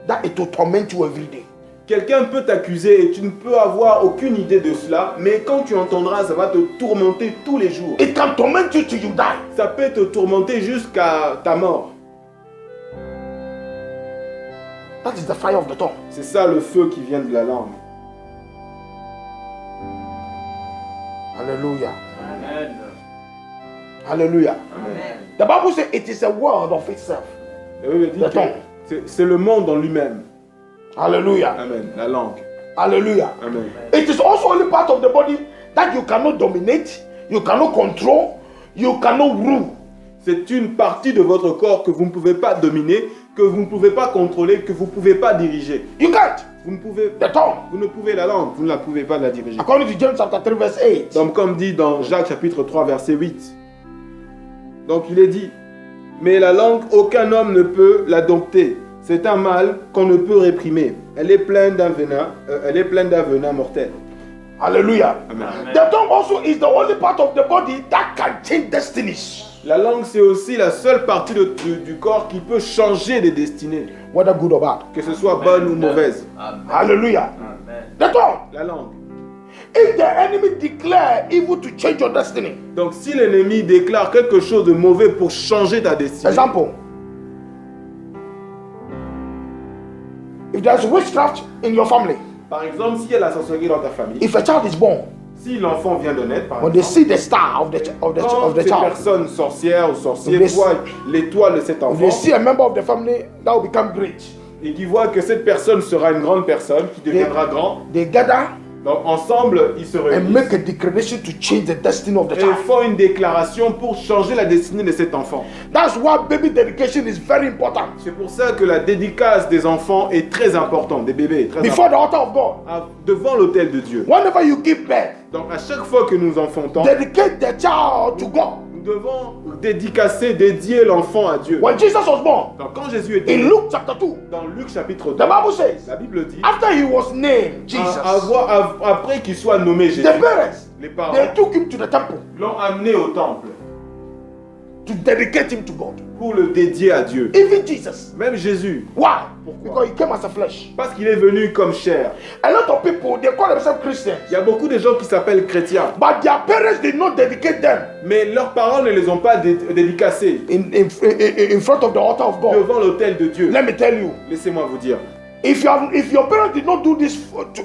that it will torment you every day. Quelqu'un peut t'accuser et tu ne peux avoir aucune idée de cela, mais quand tu entendras, ça va te tourmenter tous les jours. It can torment you till you die. Ça peut te tourmenter jusqu'à ta mort. That is the fire of the tongue. C'est ça le feu qui vient de la langue. Hallelujah. Amen. Hallelujah. Amen. The Bible says it is a world of itself. La Bible dit La que tongue. c'est le monde en lui-même. Hallelujah. Amen. La langue. Hallelujah. Amen. It is also only part of the body that you cannot dominate, you cannot control, you cannot rule. C'est une partie de votre corps que vous ne pouvez pas dominer, que vous ne pouvez pas contrôler, que vous ne pouvez pas diriger. You can't. Vous ne pouvez, The tongue. vous ne pouvez la langue, vous ne la pouvez pas la diriger. According to James chapter 3 verse 8. Donc comme dit dans Jacques chapitre 3 verset 8. Donc il est dit: mais la langue, aucun homme ne peut la dompter. C'est un mal qu'on ne peut réprimer. Elle est pleine d'un venin mortel. Hallelujah. Amen. The tongue also is the only part of the body that can change destinies. La langue, c'est aussi la seule partie du corps qui peut changer des destinées, Whether good or bad. que ce soit bonne ou mauvaise. Amen. Hallelujah. Amen. The tongue. La langue. If the enemy declare evil to change your destiny. Donc si l'ennemi déclare quelque chose de mauvais pour changer ta destinée, Example. If there's witchcraft in your family, par exemple, s'il y a la sorcellerie dans ta famille, if a child is born, si l'enfant vient de naître, par when they exemple, see the star of the quand ces child, personnes sorcières ou sorciers If they- voient l'étoile de cet if enfant they see a member of the family that will become great, et qui voient que cette personne sera une grande personne, qui deviendra grand, they gather donc ensemble, ils se and réunissent make a declaration to change the destiny of the et child. font une déclaration pour changer la destinée de cet enfant. That's why baby dedication is very important. C'est pour ça que la dédicace des enfants est très importante, des bébés est très Before the altar of God, importante. Devant l'autel de Dieu. whenever you give birth, Donc à chaque fois que nous enfantons, dedicate the child to God. nous devons dédier l'enfant à Dieu. When Jesus was born, Donc quand Jésus était in né, Luke chapter 2, dans Luc chapitre 2, the Bible says, la Bible dit, after he was named Jesus, après qu'il soit nommé Jésus, the parents, les parents they took him to the temple l'ont amené au temple to dedicate him to God. pour le dédier à Dieu. Even Jesus. Même Jésus, Why? Pourquoi? Because he came as a flesh. parce qu'il est venu comme chair. A lot of people, they call themselves Christians, Il y a beaucoup de gens qui s'appellent chrétiens, but their parents did not dedicate them mais leurs parents ne les ont pas dédicacés in front of the altar of God. devant l'autel de Dieu. Let me tell you, Laissez-moi vous dire, if your parents did not do this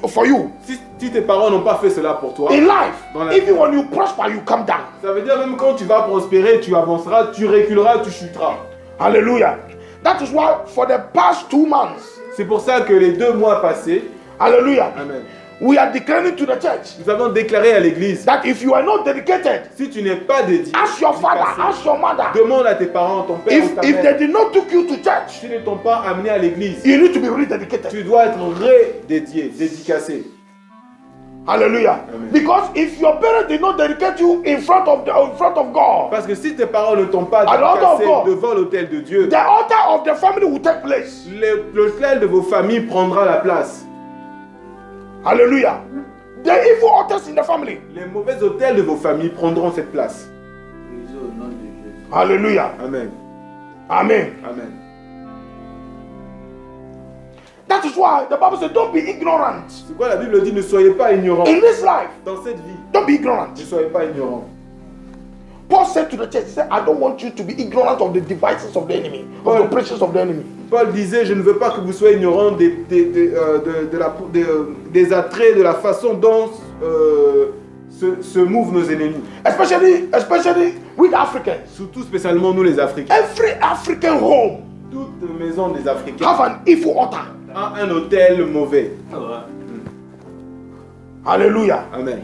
for you, si tes parents n'ont pas fait cela pour toi, in life, Dans la even when you prosper, you come down. ça veut dire même quand tu vas prospérer, tu avanceras, tu reculeras, tu chuteras. Hallelujah. That is why for the past 2 months, C'est pour ça que les 2 mois passés, hallelujah, Amen, we are declaring to the church nous avons déclaré à l'église, that if you are not dedicated, si tu n'es pas dédié, ask your father, ask your mother, demande à tes parents, ton père ou if ta they mère, did not took you to church, s'ils ne t'ont pas amené à l'église, you need to be rededicated. tu dois être redédié, dédicacé. Hallelujah. Amen. Because if your parents did not dedicate you in front of God, Parce que si tes parents ne t'ont pas Alors, dédicacé encore. devant l'autel de Dieu, the altar of the family will take place. l'autel de vos familles prendra la place. Hallelujah. The evil altars in the family. Les mauvais hôtels de vos familles prendront cette place. Brisé au nom de Jésus. Hallelujah. Amen. Amen. Amen. That is why the Bible says, don't be ignorant. C'est quoi la Bible dit? Ne soyez pas ignorants. In this life, Dans cette vie, don't be ignorant. ne soyez pas ignorants. Paul said to the church, he said, I don't want you to be ignorant of the devices of the enemy, of the operations of the enemy. Paul disait, je ne veux pas que vous soyez ignorants des attraits, de la façon dont se mouvent nos ennemis. Especially with Africans. Surtout spécialement nous les Africains. Every African home Toute maison des Africains have an evil altar. a un hôtel mauvais. Ah ouais. Hallelujah. Amen.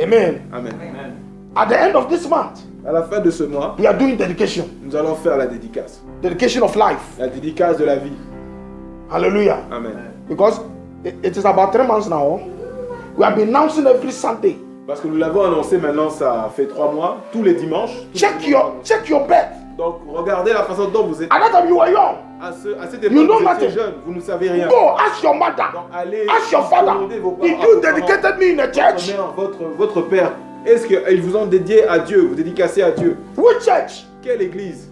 Amen. Amen. Amen. At the end of this month, À la fin de ce mois, we are doing dedication. nous allons faire la dédicace. Dedication of life. La dédicace de la vie. Hallelujah. Amen. Because it is about 3 months now. We have been announcing every Sunday. Parce que nous l'avons annoncé maintenant, ça fait 3 mois, tous les dimanches. Check your birth. Donc regardez la façon dont vous êtes. At that time you were young. À cette You époque, know vous étiez nothing. jeune, vous ne savez rien. Go ask your mother. Donc allez, Ask your father. demandez vos Did parents, you vos parents, dedicated me in a church? votre mère, votre père. Est-ce qu'ils vous ont dédié à Dieu, vous dédicacez à Dieu? Which church? Quelle église?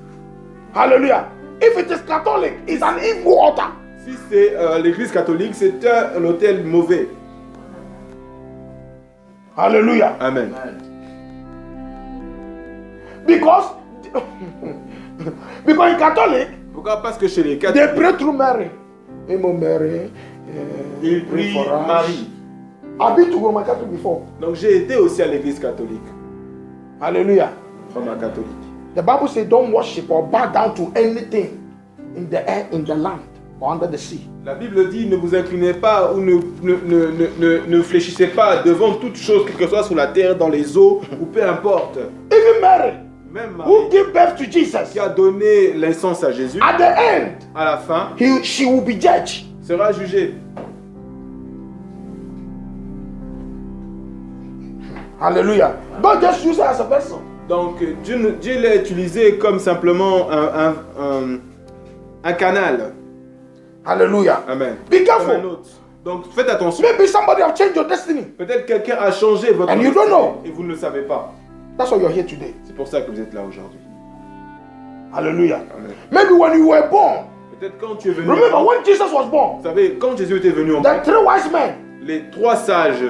Hallelujah. If it is Catholic, it's an evil altar. Si c'est l'église catholique, c'est un hôtel mauvais. Hallelujah. Amen. Amen. Because in Catholic, Pourquoi? Parce que chez les they catholiques, pray through Mary. Amen, Mary. ils pray prient for us. Marie. I've been to Roman Catholic before. Donc j'ai été aussi à l'église catholique, Hallelujah. Romain catholique. The Bible says don't worship or bow down to anything in the air, in the land, or under the sea. La Bible dit, ne vous inclinez pas ou ne fléchissez pas devant toute chose, quelle que soit sur la terre, dans les eaux, ou peu importe. Even Mary, Même who Marie, gave birth to Jesus, qui a donné l'essence à Jésus, at the end, à la fin, she will be judged. sera jugée. Hallelujah. God just use her as a vessel. Donc Dieu l'a utilisé comme simplement un canal. Hallelujah. Amen. Be Comme un careful. autre. Donc faites attention. Maybe somebody have changed your destiny. Peut-être quelqu'un a changé votre And you don't destinée know. et vous ne le savez pas. That's why you're here today. C'est pour ça que vous êtes là aujourd'hui. Hallelujah. Amen. Maybe when you were born, Peut-être quand tu es venu. remember when Jesus was born, Vous savez, quand Jésus était venu en the 3 wise men, les 3 sages,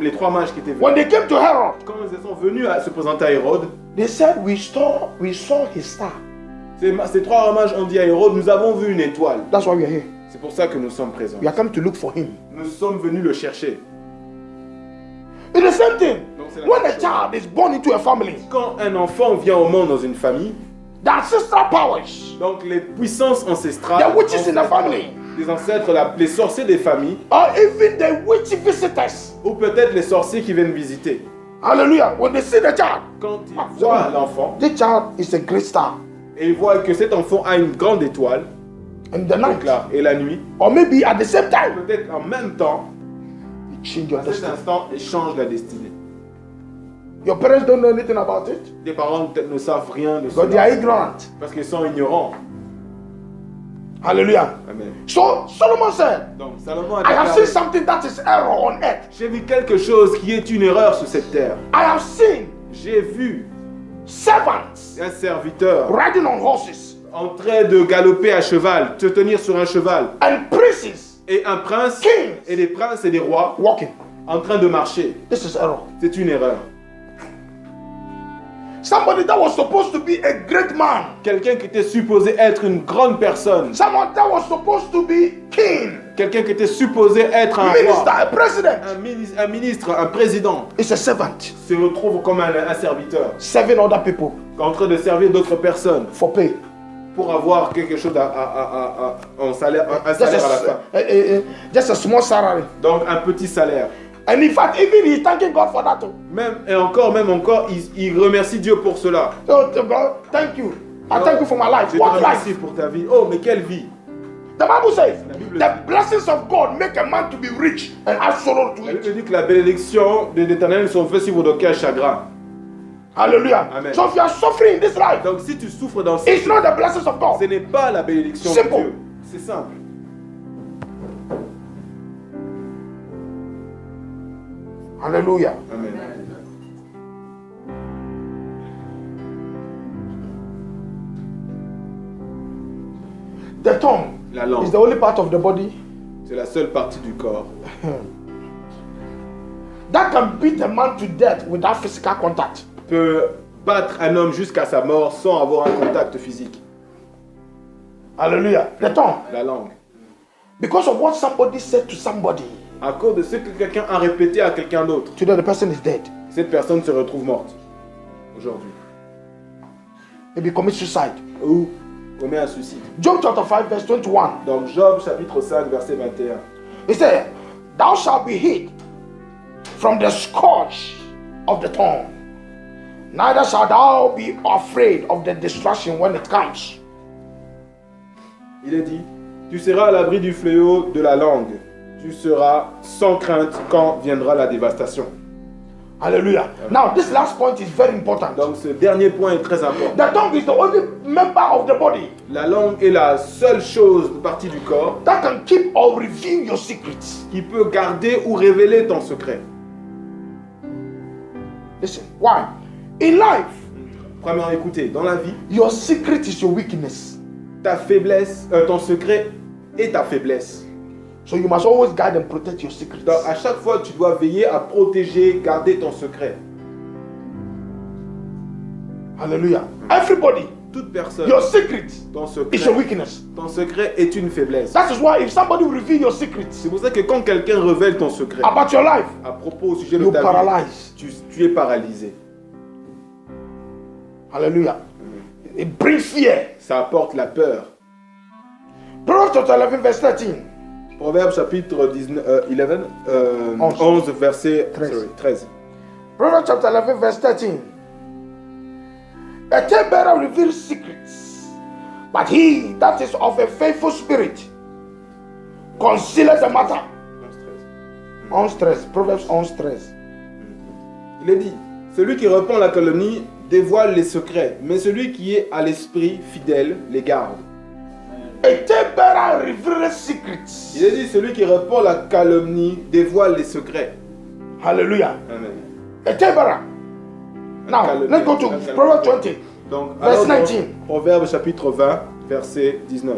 les 3 mages qui étaient venus, when they came to Herod, quand ils sont venus à se présenter à Hérode, they said, we saw his star. ces 3 mages ont dit à Hérode, nous avons vu une étoile. That's why we are here. C'est pour ça que nous sommes présents. We are come to look for him. Nous sommes venus le chercher. It's the same thing. Donc, c'est la When même a chose. child is born into a family, Quand un enfant vient au monde dans une famille, the ancestral powers, donc les puissances ancestrales, the witches in the family, les ancêtres, les sorciers des familles, or even the witch visitors, ou peut-être les sorciers qui viennent visiter, hallelujah, when they see the child, quand ils voient l'enfant, this child is a great star et ils voient que cet enfant a une grande étoile, in the donc night, là, et la nuit, or maybe at the same time, peut-être en même temps, you change your à cet destiny. instant, ils changent la destinée. Your parents don't know anything about it Des parents peut-être ne savent rien de because they are cela, ignorant. parce qu'ils sont ignorants. Hallelujah. Amen. So Solomon said, Donc Salomon a I have seen déclaré, something that is error on earth. j'ai vu quelque chose qui est une erreur sur cette terre. I have seen J'ai vu servants un serviteur riding on horses en train de galoper à cheval, se tenir sur un cheval, and princes et un prince, Kings. et des princes et des rois walking. en train de marcher. This is error. C'est une erreur. Somebody that was supposed to be a great man, Quelqu'un qui était supposé être une grande personne, someone that was supposed to be king, quelqu'un qui était supposé être un minister, roi, a president, un ministre, un président, is a servant se retrouve comme un serviteur, serving other people en train de servir d'autres personnes for pay. pour avoir quelque chose un salaire à la fin. Just a small salary. Donc un petit salaire. And in fact, even he's thanking God for that too. Même encore, il remercie Dieu pour cela. So God, thank you. I thank you for my life. Je te What life? remercie pour ta vie. Oh, mais quelle vie! The Bible says La Bible the dit. blessings of God make a man to be rich and have sorrow to La it. Bible dit que la bénédiction de l'Éternel sont faites sur vos cœurs chagrin. Hallelujah. Amen. So if you are suffering in this life, Donc si tu souffres dans cette it's not the blessings of ce God. n'est pas la bénédiction de Simple. Dieu. C'est simple. Hallelujah. Amen. The tongue La langue, is the only part of the body c'est la seule partie du corps that can beat a man to death without physical contact. peut battre un homme jusqu'à sa mort sans avoir un contact physique. Hallelujah. The tongue. La langue. Because of what somebody said to somebody. À cause de ce que quelqu'un a répété à quelqu'un d'autre, Today the person is dead. cette personne se retrouve morte aujourd'hui. Maybe commit suicide. Ou commet un suicide. Job chapter 5 verse 21. Donc Job chapitre 5 verset 21. He said, thou shalt be hid from the scourge of the tongue. Neither shalt thou be afraid of the destruction when it comes. Il est dit, tu seras à l'abri du fléau de la langue. Tu seras sans crainte quand viendra la dévastation. Hallelujah. Now this last point is very important. Donc ce dernier point est très important. The tongue is the only member of the body La langue est la seule chose, partie du corps, that can keep or reveal your secrets. qui peut garder ou révéler ton secret. Listen, why? In life, Premièrement, écoutez, dans la vie, your secret is your weakness. ta faiblesse, ton secret est ta faiblesse. So you must always guide and protect your secrets. Donc à chaque fois, tu dois veiller à protéger, garder ton secret. Hallelujah. Everybody, Toute personne, your secret ton is your secret, weakness. ton secret est une faiblesse. That is why if somebody will reveal your secrets C'est pour ça que quand quelqu'un révèle ton secret about your life, à propos au sujet de you ta vie, paralyze. tu es paralysé. Hallelujah. It brings fear. Ça apporte la peur. Proverbs chapter 11 verse 13. Proverbe chapitre 11, verset 13. Proverbs chapter 11 verse 13. A talebearer reveals secrets, but he that is of a faithful spirit concealeth the matter. 11-13. Proverbs 11-13. Il est dit, celui qui répand la calomnie dévoile les secrets, mais celui qui est à l'esprit fidèle les garde. A talebearer reveals secrets. Il est dit, celui qui répand la calomnie dévoile les secrets. Hallelujah. Amen. A talebearer. Now, let's go to Proverbs 20. Donc, Verse alors, 19. Proverbe chapitre 20, verset 19.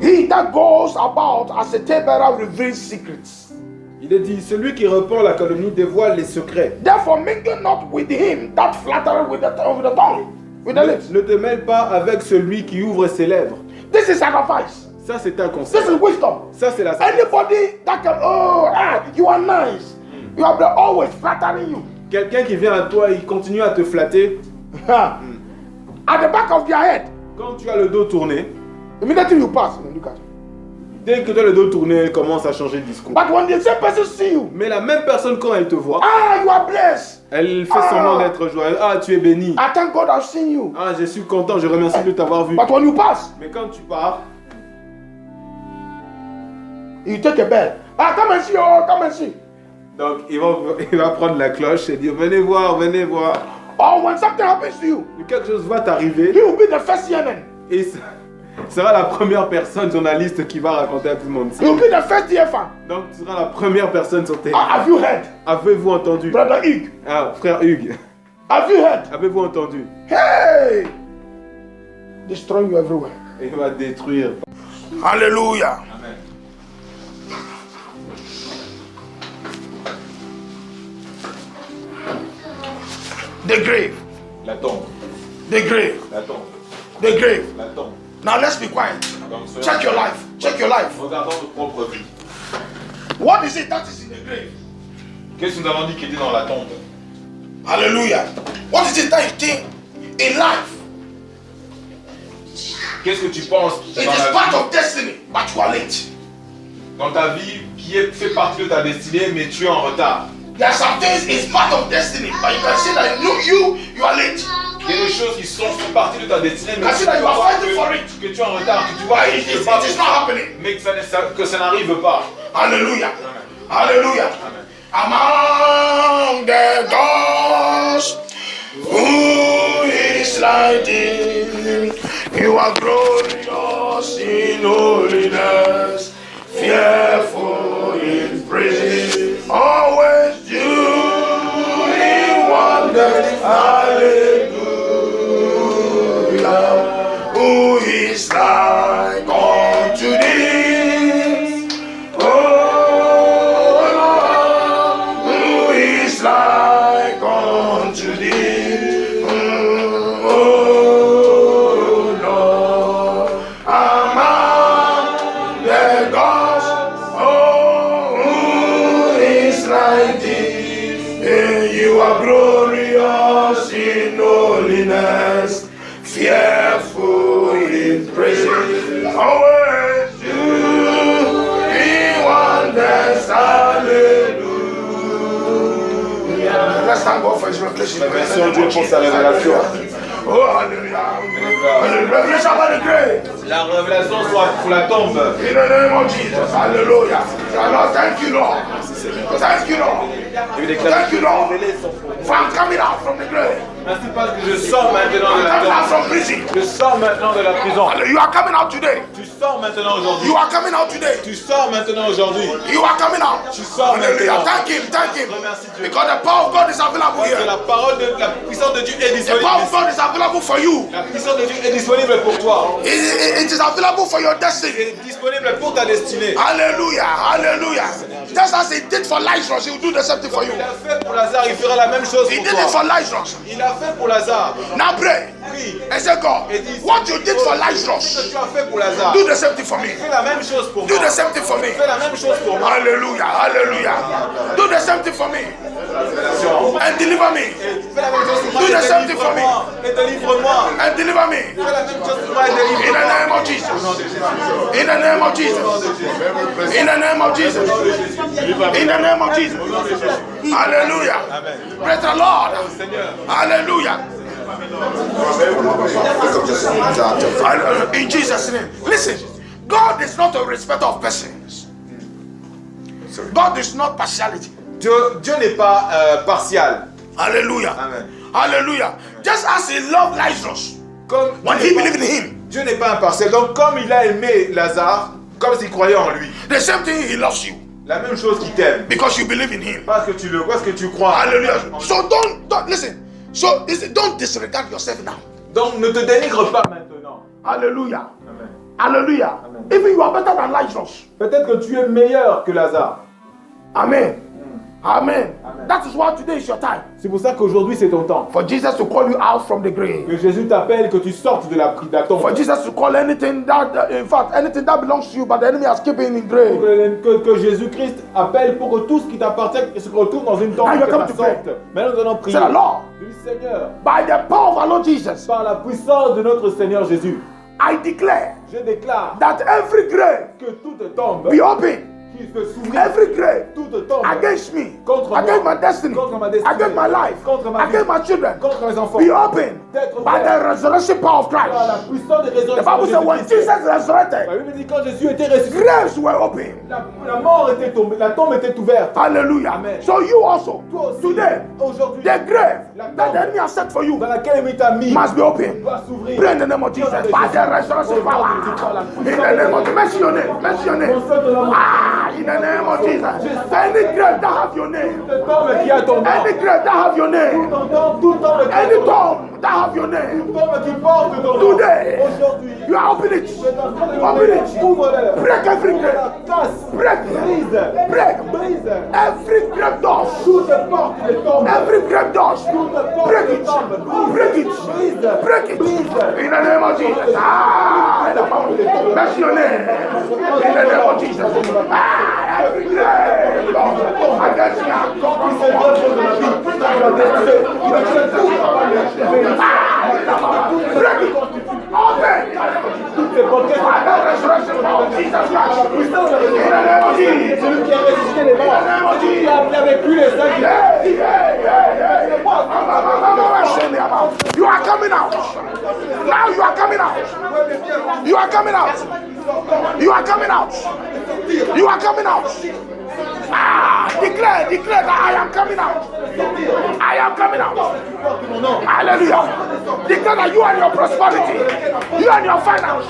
He that goes about as a talebearer reveals secrets. Il est dit, celui qui répand la calomnie dévoile les secrets. Therefore, mingle not with him that flattereth with the tongue, with the lips. Ne te mêle pas avec celui qui ouvre ses lèvres. This is sacrifice. Ça, c'est un conseil. This is wisdom. Ça, c'est la Anybody that can, you are nice. You are always flattering you. Quelqu'un qui vient à toi, il continue à te flatter. At the back of their head, Quand tu as le dos tourné, immediately you pass. Look at it. dès que tu as le dos tourné, elle commence à changer de discours. But when the same person see you, Mais la même personne, quand elle te voit, you are blessed. elle fait semblant d'être joyeuse. Ah, tu es béni. I thank God I've seen you. Ah, je suis content, je remercie de t'avoir vu. But when you pass, Mais quand tu pars, you take a bell. Come and see, come and see. donc il va prendre la cloche et dire venez voir, venez voir. Or when something happens to you, Quelque chose va t'arriver he will be the first CNN. et ça sera la première personne journaliste qui va raconter à tout le monde. He will be the first TFan. Donc tu seras la première personne sur tes. Have you heard? Avez-vous entendu? Brother Hugh, Ah, frère Hugues, have you heard? avez-vous entendu? Hey! Destroying you everywhere. Et il va détruire. Hallelujah. Amen. The grave. La tombe, The grave. la tombe, The grave. la tombe. Now let's be quiet. Donc, soyons- Check your life. Check your life. Regardons notre propre vie. What is it that is in the grave? Qu'est-ce que nous avons dit qui était dans la tombe? Hallelujah. What is it that you think in life? Qu'est-ce que tu penses It dans, is la part vie, of destiny, but you are late. dans ta vie qui fait partie de ta destinée, mais tu es en retard? There are some things it's part of destiny, but you can see that you are late. Il y a des choses qui font partie de ta destinée, mais I see that you are fighting for it. que tu es en retard, que tu vois But que it tu is peux pas, not happening. mais que ça n'arrive pas. Hallelujah. Amen. Hallelujah. Among the gods, who is like thee? You are glorious in holiness, fearful in praise, always You are glorious in holiness, fearful in praises, always doing wonders. Hallelujah. Let's thank God for His revelation. Merci à Dieu pour sa révélation. Oh, hallelujah. Revelation about the grave. La révélation soit pour la tombe. In the name of Jesus. Hallelujah. Lord, thank you, Lord. Thank you, Lord. Thank you, Lord. For I'm coming out from the grave. Merci parce que je sors maintenant de la Coming out tombe. from prison. Je sors maintenant de la prison. You are coming out today. Tu sors maintenant aujourd'hui. You are coming out today. Tu sors maintenant aujourd'hui. You are coming out. Tu sors Hallelujah. maintenant. Thank Him. Thank Him. Remercie Dieu. Because the power of God is available Parce que here. la parole de la puissance de Dieu est The disponible. power of God is available for you. La puissance de Dieu est disponible pour toi. It is available for your destiny. C'est disponible pour ta destinée. Hallelujah. Hallelujah. Just as He did for Lazarus, He will do the same thing for you. Il a fait pour Lazare, il fera la même chose He pour did it for toi. Lazarus. Il a fait pour Lazare. Now pray Prie. and say, God, Et dis, what you did for ce que Lazarus, tu as fait pour Lazare, do the same thing for me. fais la même chose pour Do moi. the same thing for me. Fais la même chose pour moi. Hallelujah. Hallelujah. Do the same thing for me. And deliver me. Fais la même chose pour moi. Do the Et same thing for me. délivre-moi. Et délivre-moi. And deliver me. Fais la même chose pour moi et In the délivre-moi. name of Jesus. In the name of Jesus. In the name of Jesus. In the name of Jesus. Hallelujah. Praise the Lord. Hallelujah. In Jesus' name. Listen, God is not a respecter of persons. God is not partiality. Dieu n'est pas partial. Hallelujah. Amen. Hallelujah. Just as He loved Lazarus Comme when Dieu He n'est believed in pas- Him, Dieu n'est pas impartial. Donc comme il a aimé Lazare, comme s'il croyait en lui, the same thing He loves you la même chose qu'il t'aime. because you believe in Him. Parce que tu crois. Hallelujah. So don't listen. So listen, don't disregard yourself now. Donc ne te dénigre pas maintenant. Hallelujah. Amen. Hallelujah. Amen. Even you are better than Lazarus. Peut-être que tu es meilleur que Lazare. Amen. Amen. Amen. That is why today is your time. C'est pour ça qu'aujourd'hui c'est ton temps. For Jesus to call you out from the grave. Que Jésus t'appelle, que tu sortes de la tombe. For Jesus to call anything that, in fact, anything that belongs to you, but the enemy has kept it in grave. Que Jésus-Christ appelle pour que tout ce qui t'appartient se retrouve dans une tombe Now you que come ta to pray. sorte. Maintenant nous allons prier. Say, Lord, Oui, Seigneur, by the power of our Lord Jesus, par la puissance de notre Seigneur Jésus, I declare je déclare that every grave que toute tombe be open. qui se s'ouvre, Every grave toute tombe against me, contre moi, against my destiny, contre ma destinée, against my life, contre ma vie, against my children, contre mes enfants, be open d'être by ouvert the resurrection power of par la Christ. puissance de The résurrection Bible de says when Jésus-Christ. Jesus La resurrected, Bible dit quand Jésus était ressuscité, graves were open. la mort était tombée, la tombe était ouverte. Hallelujah. Amen. So you also, Toi aussi, today, aujourd'hui, the grave la that the tombe enemy has set for you dans laquelle il t'a mis must be open. doit s'ouvrir. Pray in the name of Jesus. By the resurrection power. In the name of Jesus. Mention your name. Mention your name. Ah, in the name of Jesus. Any grave that have your name. Toute tombe qui a ton nom, Any grave that have your name. toute tombe qui a Any ton nom, tomb that have your name. toute tombe qui porte ton nom, Today, aujourd'hui, you are opening it. c'est en train de Open it. ouvre-le, Break every grave. casse, Break. brise, Break. brise, Every grave door. toute porte de tombe, Every grave door. toute porte Break de it. tombe, Break it. brise, Break it. brise, In the name of Jesus. Ah, bless your name. In the name of Jesus. Ah, every grave door against me. qui se donne de ma vie, dans ma destinée, qui me tient tout capable de Break it. Open. toutes les portes qui By the resurrection power of Jesus Christ. puissance de In the name of Jesus. celui qui a ressuscité les morts, celui qui a amené avec lui les saints qui You are coming out. Now you are coming out. You are coming out. You are coming out. You are coming out. Ah, declare that I am coming out. I am coming out. Hallelujah. Declare that you and your prosperity, you and your finance,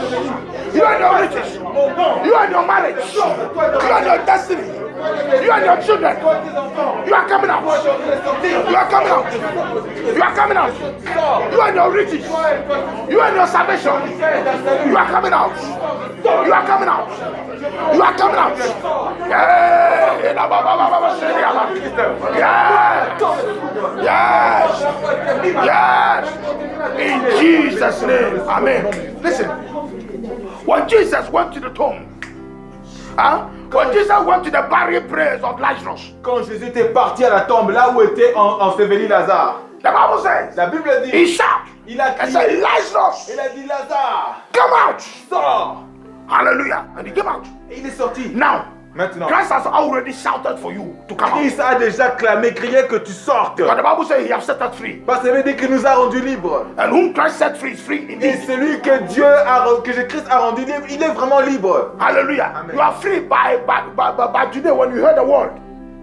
you and your riches, you and your marriage, you and your destiny, you and your children, you are coming out. You are coming out. You are coming out. You and your riches, you and your salvation, you are coming out. You are coming out. You are coming out. Yes. Yes. In Jesus' name. Amen. Listen. When Jesus went to the tomb, When Jesus went to the burial place of Lazarus, Quand Jésus était parti à la tombe, là où était enseveli Lazare, the Bible says, la Bible he dit, shouted il a and said, crié, Lazarus, il a dit Lazare, come out. sors. Hallelujah. And he came out. Et il est sorti. Now, Maintenant, Christ has already shouted for you to come out. Christ a déjà clamé, crié que tu sortes. But the Bible says he has set us free. Parce que ça veut dire qu'il nous a rendus libres. And whom Christ set free is free Et indeed. celui que Christ a rendu libre, il est vraiment libre. Hallelujah. Amen. You are free by today when you heard the word.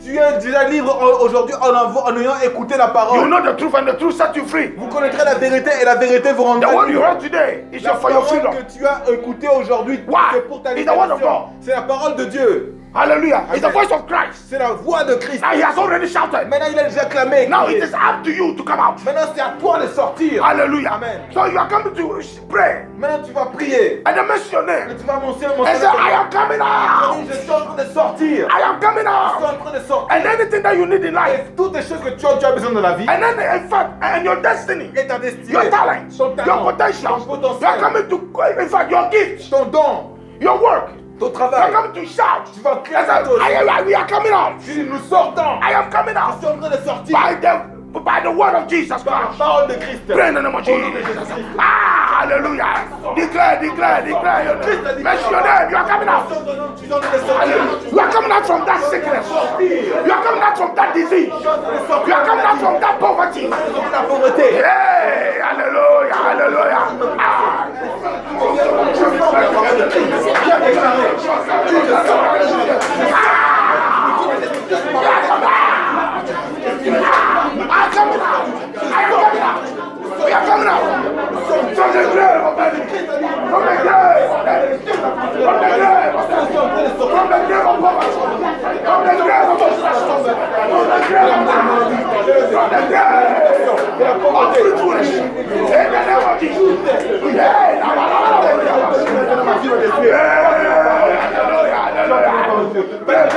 Tu es déjà libre aujourd'hui en ayant écouté la You parole. know the truth and the truth set you free. Vous connaîtrez la vérité et la vérité vous The rendra word you libre. heard today is La for your parole freedom. que tu as écoutée aujourd'hui, Why? c'est pour ta It's the word of libération. God. C'est la parole de Dieu. Hallelujah. It's the Amen. voice of Christ. C'est la voix de Christ. Now he has already shouted. Maintenant, il a déjà clamé. Now crié. it is up to you to come out. Maintenant, c'est à toi de sortir. Hallelujah. Amen. So you are coming to pray. Maintenant, tu vas prier. And then mention your Et name. tu vas mentionner And say, I am coming out. Je suis en train de sortir. I am coming Je suis out. en train de sortir. And anything that you need in life. Et toutes les choses que tu as besoin dans la vie. And then in fact, and your destiny. Et ta destinée. Your talents. Ton Your talent. potential. Ton potentiel. You are coming to, in fact, your gift. Ton don. Your work. Ton You are travail. coming to shout. Tu vas And crier say, à toi. we are coming out. Tu dis, nous sortons. I am coming Je out. suis en train de sortir. By the word of Jesus Par la Christ. parole de Christ. Pray in the name of Jesus. Ah, hallelujah. Declare. Mention your name. You are coming out. Tu es en train de sortir. You are coming out from that sickness. You are coming out from that disease. You are coming out from that poverty. La pauvreté. Hey, hallelujah, hallelujah. Ah. I am coming out. We are coming out. From the grave of enemy. From the grave of enemy. From the grave of enemy. From the grave of poverty. From the grave of destruction. From the grave of enemy. From the grave of fruitfulness. In the name of Jesus. Yeah. Hallelujah. Pray.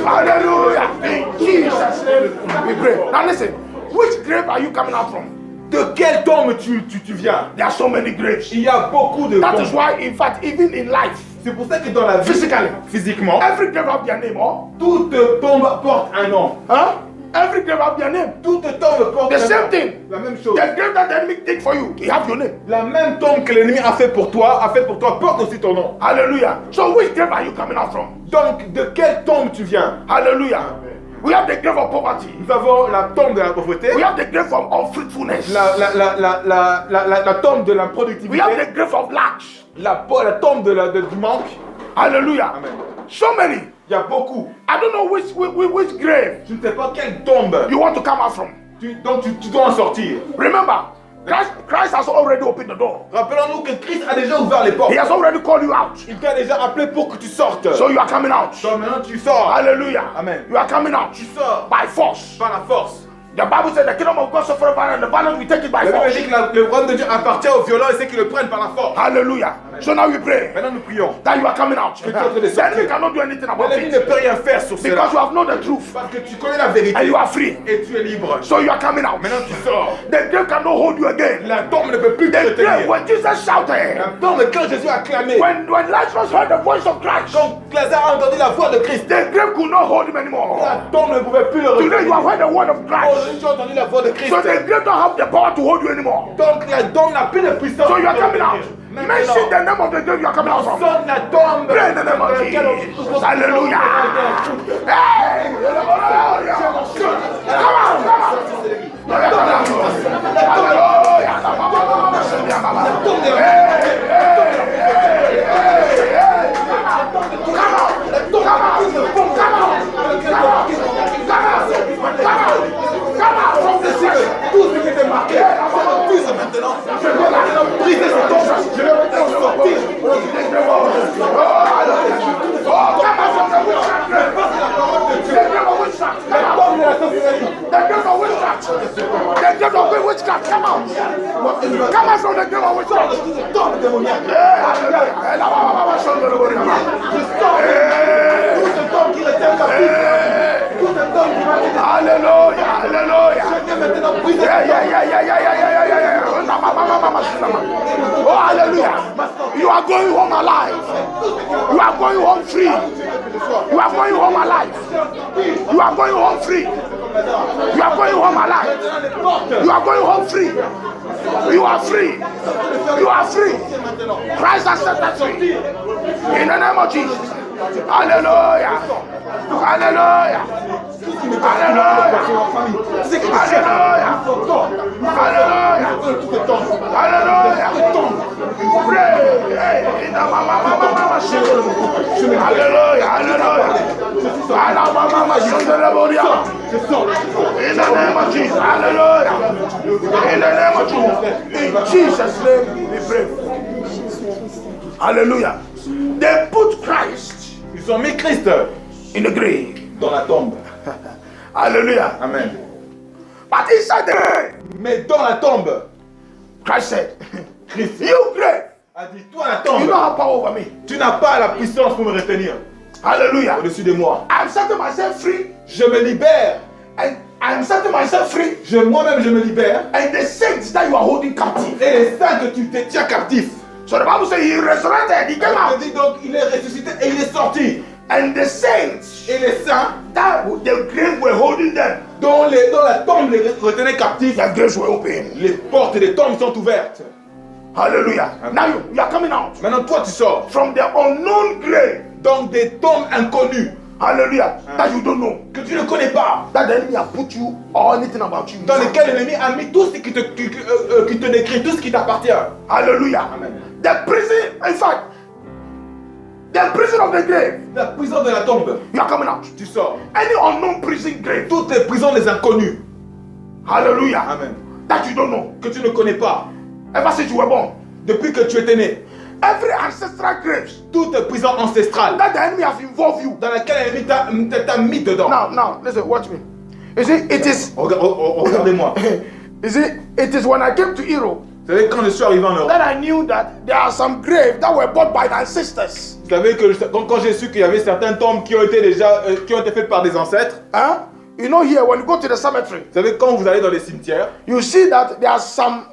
Hallelujah. In Jesus' name we pray. Now listen, which grave are you coming out from? De quelle tombe tu viens? There are so many graves. Il y a beaucoup de That is tombes. why, in fact, even in life, C'est pour ça que dans la vie, physiquement, every grave have their name, oh? toute tombe porte un nom. Huh? Every grave have their name. Toute tombe porte The un same nom. thing. La même chose. The grave that the enemy did for you, he have your name. La même tombe que l'ennemi a fait pour toi, porte aussi ton nom. Hallelujah. So which grave are you coming out from? Donc, de quelle tombe tu viens? Hallelujah. We have the grave of poverty. Nous avons la tombe de la pauvreté, We have the grave of unfruitfulness. la tombe de la We productivité, have the grave of lack. la tombe du manque. Hallelujah. Amen. So many. Il y a beaucoup. I don't know which grave Tu ne sais pas quelle tombe. you want to come out from. Donc tu dois en sortir. Remember, Christ has already opened the door. Rappelons-nous que Christ a déjà ouvert les portes. He has already called you out. Il t'a déjà appelé pour que tu sortes. So you are coming out. Donc maintenant tu sors. Hallelujah. Amen. You are coming out Tu sors by force. par la force. The Bible said the kingdom of God suffereth violence, and the violence will take it by La Bible force. dit que le royaume de Dieu appartient aux violents et ceux qui le prennent par la force. Hallelujah. So now we pray Maintenant nous prions. that you are coming out. tu es en train de The sortir. enemy cannot do anything about L'ennemi ne it peut rien faire sur cela. because you have known the truth Parce que tu connais la vérité. and you are free. Et tu es libre. So you are coming out. Maintenant tu sors. The grave cannot hold you again. La tombe ne peut plus te The grave, retenir. when Jesus shouted, La tombe quand Jésus a clamé. when Lazarus heard the voice of Christ, Quand Lazare a entendu la voix de Christ. the grave could not hold him anymore. La tombe ne pouvait plus le Today you have retenir. heard the word of Christ. Aujourd'hui tu as entendu la voix de Christ. So the grave don't have the power to hold you anymore. Donc la tombe n'a plus de puissance. So you are pour coming out. retenir. Mention the name of the grave you are coming out from. Sonne la tombe. Pray in the name of Jesus. Hallelujah. Hey! Hallelujah. Come on, come on. Tout ce qui était marqué, je refuse maintenant. Je vais maintenant briser cette tombe. Je vais maintenant sortir. The grave of witchcraft, come out. Come out from the grave of witchcraft. Tombe démoniaque. Tout ce tombe qui retient la vie. Tout ce tombe qui m'a dit. Hallelujah, hallelujah. Je viens maintenant briser Yeah, cette tombe. yeah, yeah, yeah, yeah, yeah, yeah, yeah, yeah. Oh, hallelujah. You are going home alive. You are going home free. You are going home alive. You are going home free. You are going home alive. You are going home free. You are free. You are free. Christ has set us free. In the name of Jesus. Hallelujah. Hallelujah. Hallelujah. Hallelujah. Hallelujah. Hallelujah. Pray. In the mama. Hallelujah. Hallelujah. In the name of Jesus. Hallelujah. In the name of Jesus. In Jesus' name we pray. Hallelujah. They put Christ. Ils ont mis Christ In the grave. dans la tombe. Hallelujah. Amen. But inside the grave, Mais dans la tombe, Christ said, Christ you grave, a dit, toi la you tombe, don't have power over me. tu n'as pas la puissance pour me retenir Hallelujah. au-dessus de moi. I'm setting myself free, Je me libère. and I'm setting myself free, Moi-même, je me libère. and the saints that you are holding captive. Et les saints que tu détiens captifs. So the Bible says he resurrected, he came Il out, dit donc, il est ressuscité et il est sorti. and the saints Et les saints, that the grave were holding them, dont la tombe les retenait captifs, their graves were open. les portes des tombes sont ouvertes. Hallelujah. Amen. Now you are coming out Maintenant, toi, tu sors. from the unknown grave. Donc, des tombes inconnues Hallelujah. That you don't know. que tu ne connais pas. That the enemy has put you or anything about you. Dans lesquelles l'ennemi a mis tout ce qui te décrit, tout ce qui t'appartient. Hallelujah. Amen. The prison, in fact, the prison of the grave, La prison de la tombe, you are coming out. tu sors. Any unknown prison grave, Toutes les prisons des inconnus. hallelujah, Amen. that you don't know. Que tu ne connais pas. Ever since you were born, Depuis que tu étais né. every ancestral graves Toutes les prisons ancestrales that the enemy has involved you. dans lesquelles l'ennemi t'a mis dedans. Now, listen, watch me. You see, it is, Regardez-moi. you see, it is when I came to Europe Vous savez, quand je suis arrivé en Europe, that I knew that there are some graves that were bought by the ancestors. vous savez que quand j'ai su qu'il y avait certaines tombes qui ont été déjà qui ont été faites par des ancêtres. Huh? You know, here when you go to the cemetery, Vous savez, quand vous allez dans les cimetières, you see that there are some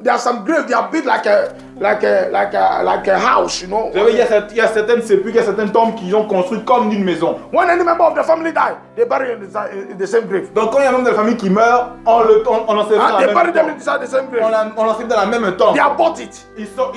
graves. They are built like a house. You know. vous savez, il y a certaines sépulcres, il y a certaines tombes qui ont construites comme d'une maison. When any member of the family die, they bury in the same grave. Donc quand il y a un membre de la famille qui meurt, on l'ensève dans They la bury même them tombe. inside the same grave. On l'ensève dans la même tombe. They have bought it. Ils sont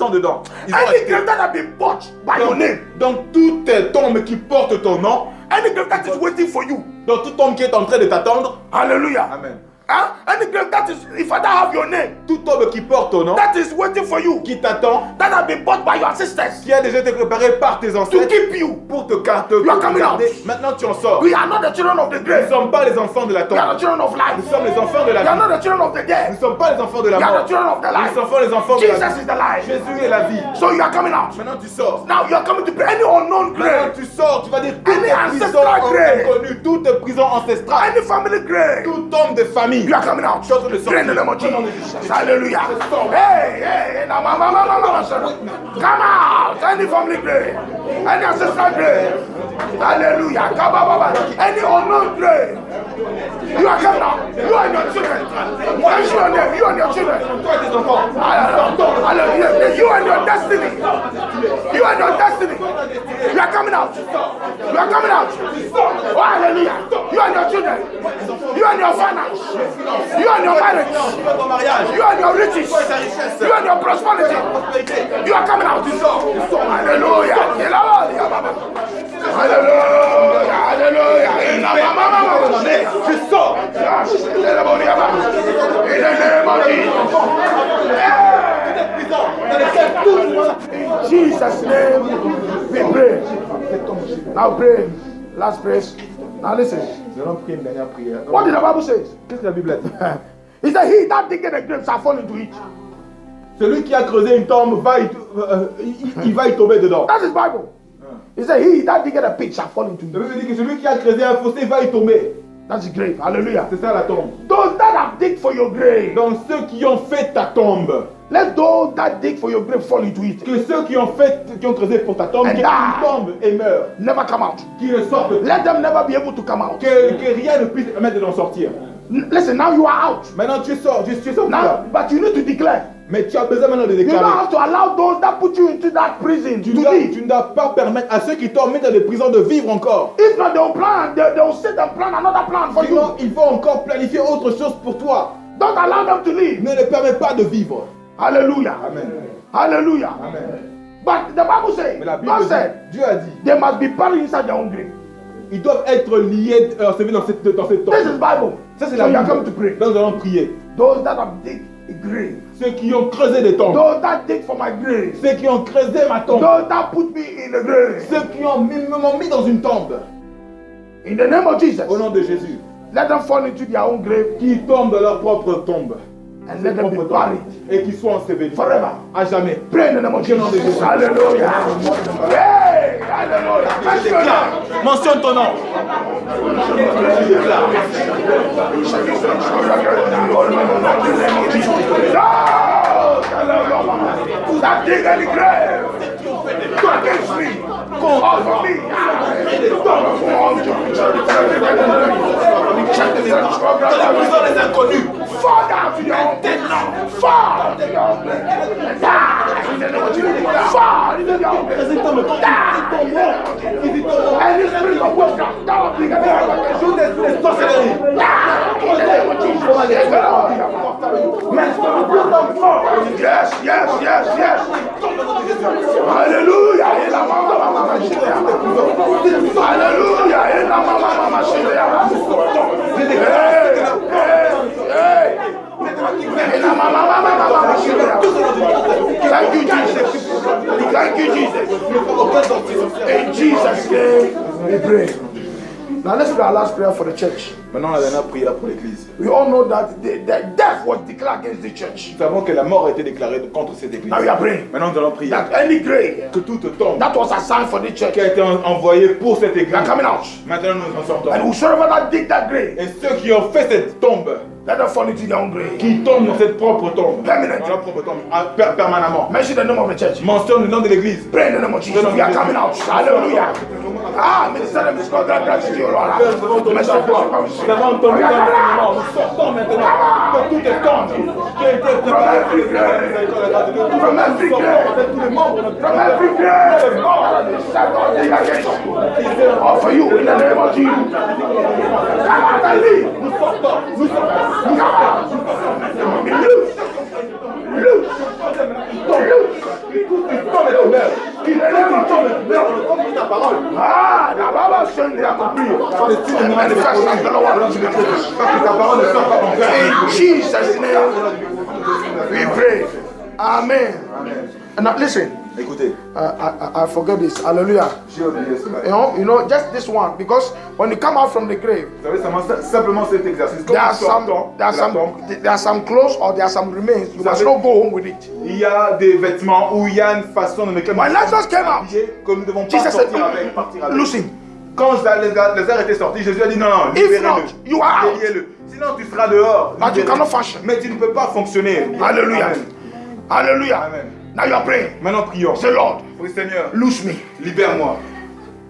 dedans. Ils ont Any acheté. grave that have been bought by your name, Donc toutes les tombes qui portent ton nom, any grave that is waiting for you. donc toute tombe qui est en train de t'attendre, Hallelujah. amen. Huh? Any grave that is, if I don't have your name, Toute tombe qui porte ton nom, that is waiting for you, qui t'attend, that have been bought by your ancestors qui a déjà été préparée par tes to ancêtres keep you. pour te garder. You are coming out. Maintenant tu en sors. We are not the children of the Nous ne grave. sommes pas les enfants de la We tombe. are the children of life. Nous sommes les enfants de We la are vie. not the children of the Nous dead. ne sommes pas les enfants de la We are mort. the children of the Nous life. sommes les enfants de la Jesus vie. is the life. Jésus est la vie. So you are coming out. Maintenant tu sors. Now you are coming to pray. Any unknown Maintenant grave, tu sors, tu vas dire toutes Any les prisons ancestral grave. inconnues, toutes les prisons ancestrales, any family grave, toute tombe de famille. you are coming out. Je suis en train de sortir. Pray in the name of Au nom de Jesus. Jésus. Hallelujah. Hey, now, come out. Any family grave, any ancestral grave. Hallelujah. Come on, any unknown grave. You are coming out. You and your children. You and your children. Toi et tes enfants. Hallelujah. You and your destiny. You and your destiny. You are coming out. You are coming out. Oh, hallelujah. You and your children. You and your finance. You and your marriage. Ton mariage. You and your riches. Toi et ta richesse. You and your prosperity. Prospérité. You are coming out. Hallelujah. Hallelujah. Hallelujah. Tu sors. In the name of Jesus. Prison dans lesquelles tous. In Jesus' name we pray. Now pray. Last praise. Now listen. Nous allons prier une dernière prière. What did the Bible say? Qu'est-ce que la Bible a dit? He said, he that diggeth a grave shall fall into it. Celui qui a creusé une tombe il va y tomber dedans. That is Bible. He said, he that diggeth a pit shall fall into La it. Bible dit que celui qui a creusé un fossé va y tomber. That's the grave. Hallelujah. C'est ça la tombe. Those that have digged for your grave, Donc ceux qui ont fait ta tombe, let those that dig for your grave fall into it. que ceux qui ont creusé pour ta tombe, And qu'ils die. tombent et meurent, Never come out. qu'ils ne sortent pas, Let them never be able to come out. que rien ne puisse permettre d'en sortir. Listen, now you are out. Maintenant tu sors, tu sors de là. Now, but you need to declare Mais tu as besoin maintenant de You don't déclarer. have to allow those that put you into that prison Tu to live. ne dois pas permettre à ceux qui t'ont mis dans des prisons de vivre encore. If not, they'll plan. They'll sit and plan another plan for you. Sinon, ils vont encore planifier autre chose pour toi. Don't allow them to live. Ne les permets pas de vivre. Hallelujah. Amen. Hallelujah. Amen. But the Bible says, Mais la Bible God dit, said, Dieu a dit, they must be buried inside their own grave. ils doivent être liés, ensevelis dans cette tombe. This is Bible. Ça c'est So la you are coming to Bible. pray. Donc nous allons prier. Those that have dig a grave. Ceux qui ont creusé des tombes. Those that dig for my grave. Ceux qui ont creusé ma tombe. Those that put me in a grave. Ceux qui m'ont mis dans une tombe. In the name of Jesus. Au nom de Jésus. Let them fall into their own grave Qui tombent dans leur propre tombe. and let them be buried Et qui soient ensevelis. forever. À jamais. Pray in the name of Jesus. Hallelujah. Hey, hallelujah. Bless your name. Mentionne ton nom. No! That dig any grave. Go against me. Go over me. Les inconnus. Fall down to your own place. Fall to your own place. And die in the name of Jesus. Fall into your own place. Die. Any spirit of witchcraft, that will bring a Yes, yes, yes, yes. Hallelujah. Hallelujah. Hey. Thank you, Jesus. Thank you, Jesus. In Jesus' name, we pray. Now let's pray our last prayer for the church. Maintenant la dernière prière pour l'église. We all know that the death was declared against the church. Nous savons que la mort a été déclarée contre cette église. Now we are praying Maintenant nous allons prier. that any grave Que toute tombe that was assigned for the church, qui a été envoyée pour cette we are église. coming out. Maintenant nous en sortons. And whosoever that dig that grave, Et ceux qui ont fait cette tombe, let them fall into their own grave. qui tombent dans cette propre tombe, Permanent. dans leur propre tombe, permanemment. Mention the name of the church. Mentionne le nom de l'église. Pray in the name of Jesus. We are coming out. Hallelujah. Ah, minister them this God, gratitude, Lord. Nous avons entendu dans l'enseignement, nous sortons maintenant de toute tombe qui a été préparée pour les âges. From every grave. Tous les membres de notre From every grave. God has set on thee against you. Or for you in the name of Jesus. Come out and leave. nous sortons, nous sortons, nous Come out. Be loose. Loose. Ah, la Bible says they accompli. And manifest as the Lord. In Jesus' name, we pray. Amen. And now listen. Écoutez, I forget this. Hallelujah. j'ai oublié cela. You know, just this one, because when you come out from the grave, Vous savez, simplement cet exercice. there are some clothes or there are some remains. You must not go home with it. Il y a des vêtements où il y a une façon de lesquelles When Lazarus came out, que nous devons pas Jesus said, sortir avec, partir avec. lose him. Quand Lazare était sorti, Jésus a dit non, non, If libérez-le. not, you are out. Déliez-le. Sinon tu seras dehors. But you cannot function. Mais tu ne peux pas fonctionner. Hallelujah. Amen. Hallelujah. Amen. Now you are praying. Maintenant prions. Say, Lord, Oui Seigneur, loose me. libère-moi.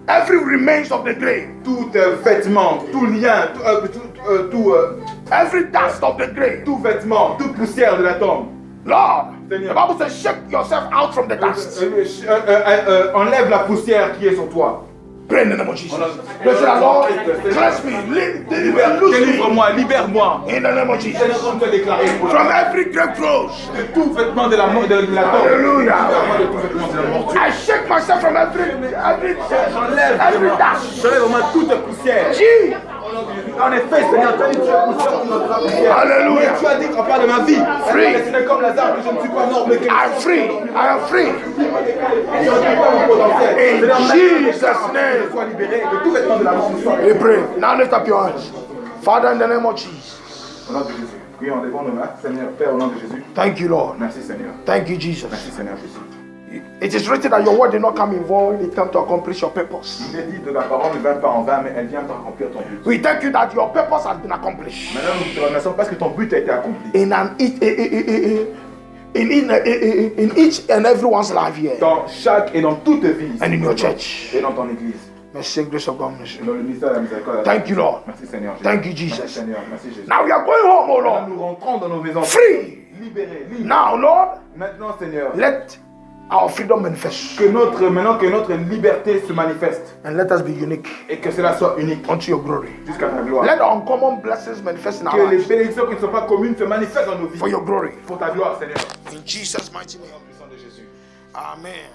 Every remains of the grave, Tout vêtement, tout lien, every dust of the grave, tout vêtement, toute poussière de la tombe. Lord, the Seigneur. Bible says, shake yourself out from the dust. Enlève la poussière qui est sur toi. Pray in the name of Jesus. Pray, say, Lord, cleanse me, loose me. Libère-moi, libère-moi. In the name of Jesus. Seigneur, comme tu as déclaré pour From every grave clothes. de tout vêtement de la tombe. Hallelujah. Libère-moi de tout vêtement de la mort. I shake myself from every dust. J'enlève vraiment toute poussière. Jesus. En effet, Seigneur, tu as dit que tu as poussière sur notre poussière. Hallelujah. Et tu as dit qu'en part de ma vie, Free. ce n'est comme Lazare que je ne suis pas mort, mais que I'm free. I am free. je ne suis pas mon potentiel. In Seigneur, Jesus' que name. je sois libéré, que tout vêtement de la mort soit We pray. Now lift up your hands. Father, in the name of Jesus. Au nom de Jésus. Prions, levons nos mains. Seigneur, Père, au nom de Jésus. Thank you, Lord. Merci, Seigneur. Thank you, Jesus. Merci, Seigneur Jésus. It is written that your word did not come in void, it came to accomplish your purpose. Il est dit de la parole ne vient pas en vain, mais elle vient pour accomplir ton but. We thank you that your purpose has been accomplished. Maintenant, nous te remercions parce que ton but a été accompli. In each and everyone's life here. Dans chaque et dans toute vie. And in your church. Et dans ton église. Mercy and grace of God. Mercy. Et dans le ministère de la miséricorde. Thank you, Lord. Merci, Seigneur. Thank you, Jesus. Merci, Seigneur. Merci, Jésus. Now we are going home, oh Maintenant, Lord. nous rentrons dans nos maisons. Free. libérés, libres. Now, Lord, Maintenant, Seigneur, let our freedom manifest. maintenant que notre liberté se manifeste And let us be unique et que cela soit unique unto your glory. jusqu'à ta gloire. Let the uncommon blessings manifest in our Que les lives bénédictions qui ne sont pas communes se manifestent dans nos vies for your glory. pour ta gloire, Seigneur. In Jesus' mighty Au nom name. puissant de Jésus. Amen.